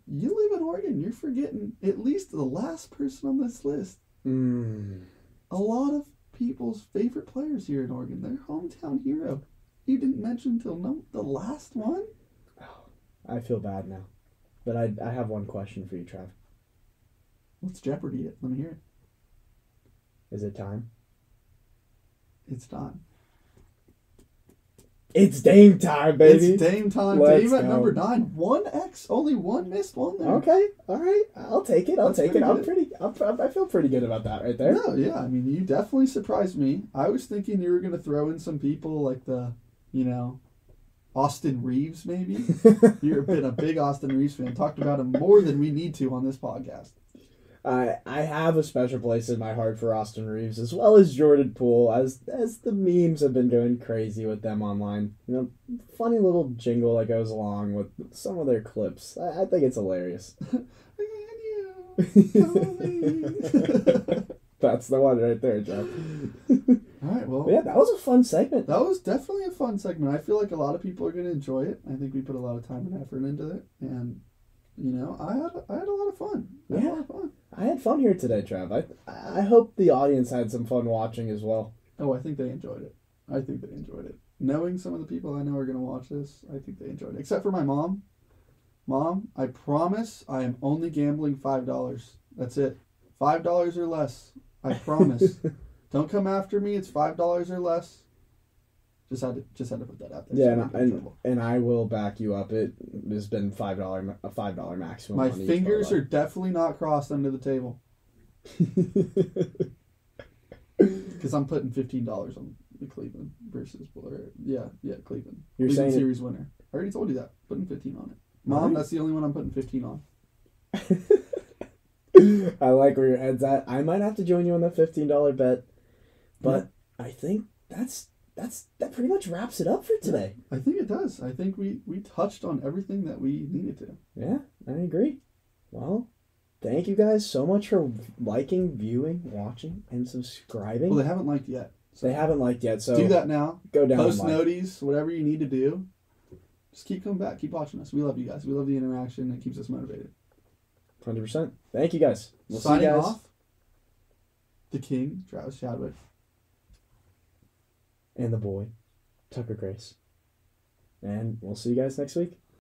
Speaker 2: live in Oregon. You're forgetting at least the last person on this list. A lot of people's favorite players here in Oregon. Their hometown hero. You didn't mention till the last one?
Speaker 1: Oh, I feel bad now. But I have one question for you, Trav.
Speaker 2: Let's Jeopardy it. Let me hear it.
Speaker 1: Is it time?
Speaker 2: It's time.
Speaker 1: It's Dame time, baby.
Speaker 2: It's Dame time.
Speaker 1: Let's
Speaker 2: Dame at
Speaker 1: go.
Speaker 2: number 9. 1X. Only one missed one there.
Speaker 1: Okay, all right. I'll take it.
Speaker 2: That's pretty
Speaker 1: I feel pretty good about that right there.
Speaker 2: No, yeah. I mean, you definitely surprised me. I was thinking you were going to throw in some people like Austin Reeves, maybe. You've been a big Austin Reeves fan. Talked about him more than we need to on this podcast.
Speaker 1: I have a special place in my heart for Austin Reeves as well as Jordan Poole, as the memes have been going crazy with them online. Funny little jingle that goes along with some of their clips. I think it's hilarious. That's the one right there, Joe.
Speaker 2: All right, well.
Speaker 1: Yeah, that was a fun segment.
Speaker 2: That was definitely a fun segment. I feel like a lot of people are going to enjoy it. I think we put a lot of time and effort into it, and I had a lot of fun.
Speaker 1: I had fun here today, Trav. I hope the audience had some fun watching as well.
Speaker 2: Oh, I think they enjoyed it. Knowing some of the people I know are going to watch this, I think they enjoyed it. Except for my mom. Mom, I promise I am only gambling $5. That's it. $5 or less. I promise. Don't come after me. It's $5 or less. Just had to put that out there.
Speaker 1: Yeah, and I will back you up. It has been a $5 maximum.
Speaker 2: My fingers are definitely not crossed under the table. Because I'm putting $15 on the Cleveland versus Cleveland.
Speaker 1: You're
Speaker 2: Cleveland
Speaker 1: saying
Speaker 2: series winner. I already told you that. Putting 15 on it. Mom, that's the only one I'm putting 15 on.
Speaker 1: I like where your head's at. I might have to join you on that $15 bet, but I think that pretty much wraps it up for today.
Speaker 2: I think it does. I think we touched on everything that we needed to.
Speaker 1: Yeah, I agree. Well, thank you guys so much for liking, viewing, watching, and subscribing.
Speaker 2: Well, they haven't liked yet.
Speaker 1: So
Speaker 2: do that now.
Speaker 1: Go down.
Speaker 2: Post noties, whatever you need to do. Just keep coming back. Keep watching us. We love you guys. We love the interaction. It keeps us motivated.
Speaker 1: 100%. Thank you guys. We'll
Speaker 2: Signing
Speaker 1: see you guys.
Speaker 2: off, the King, Travis Chadwick.
Speaker 1: And the boy, Tucker Grace. And we'll see you guys next week.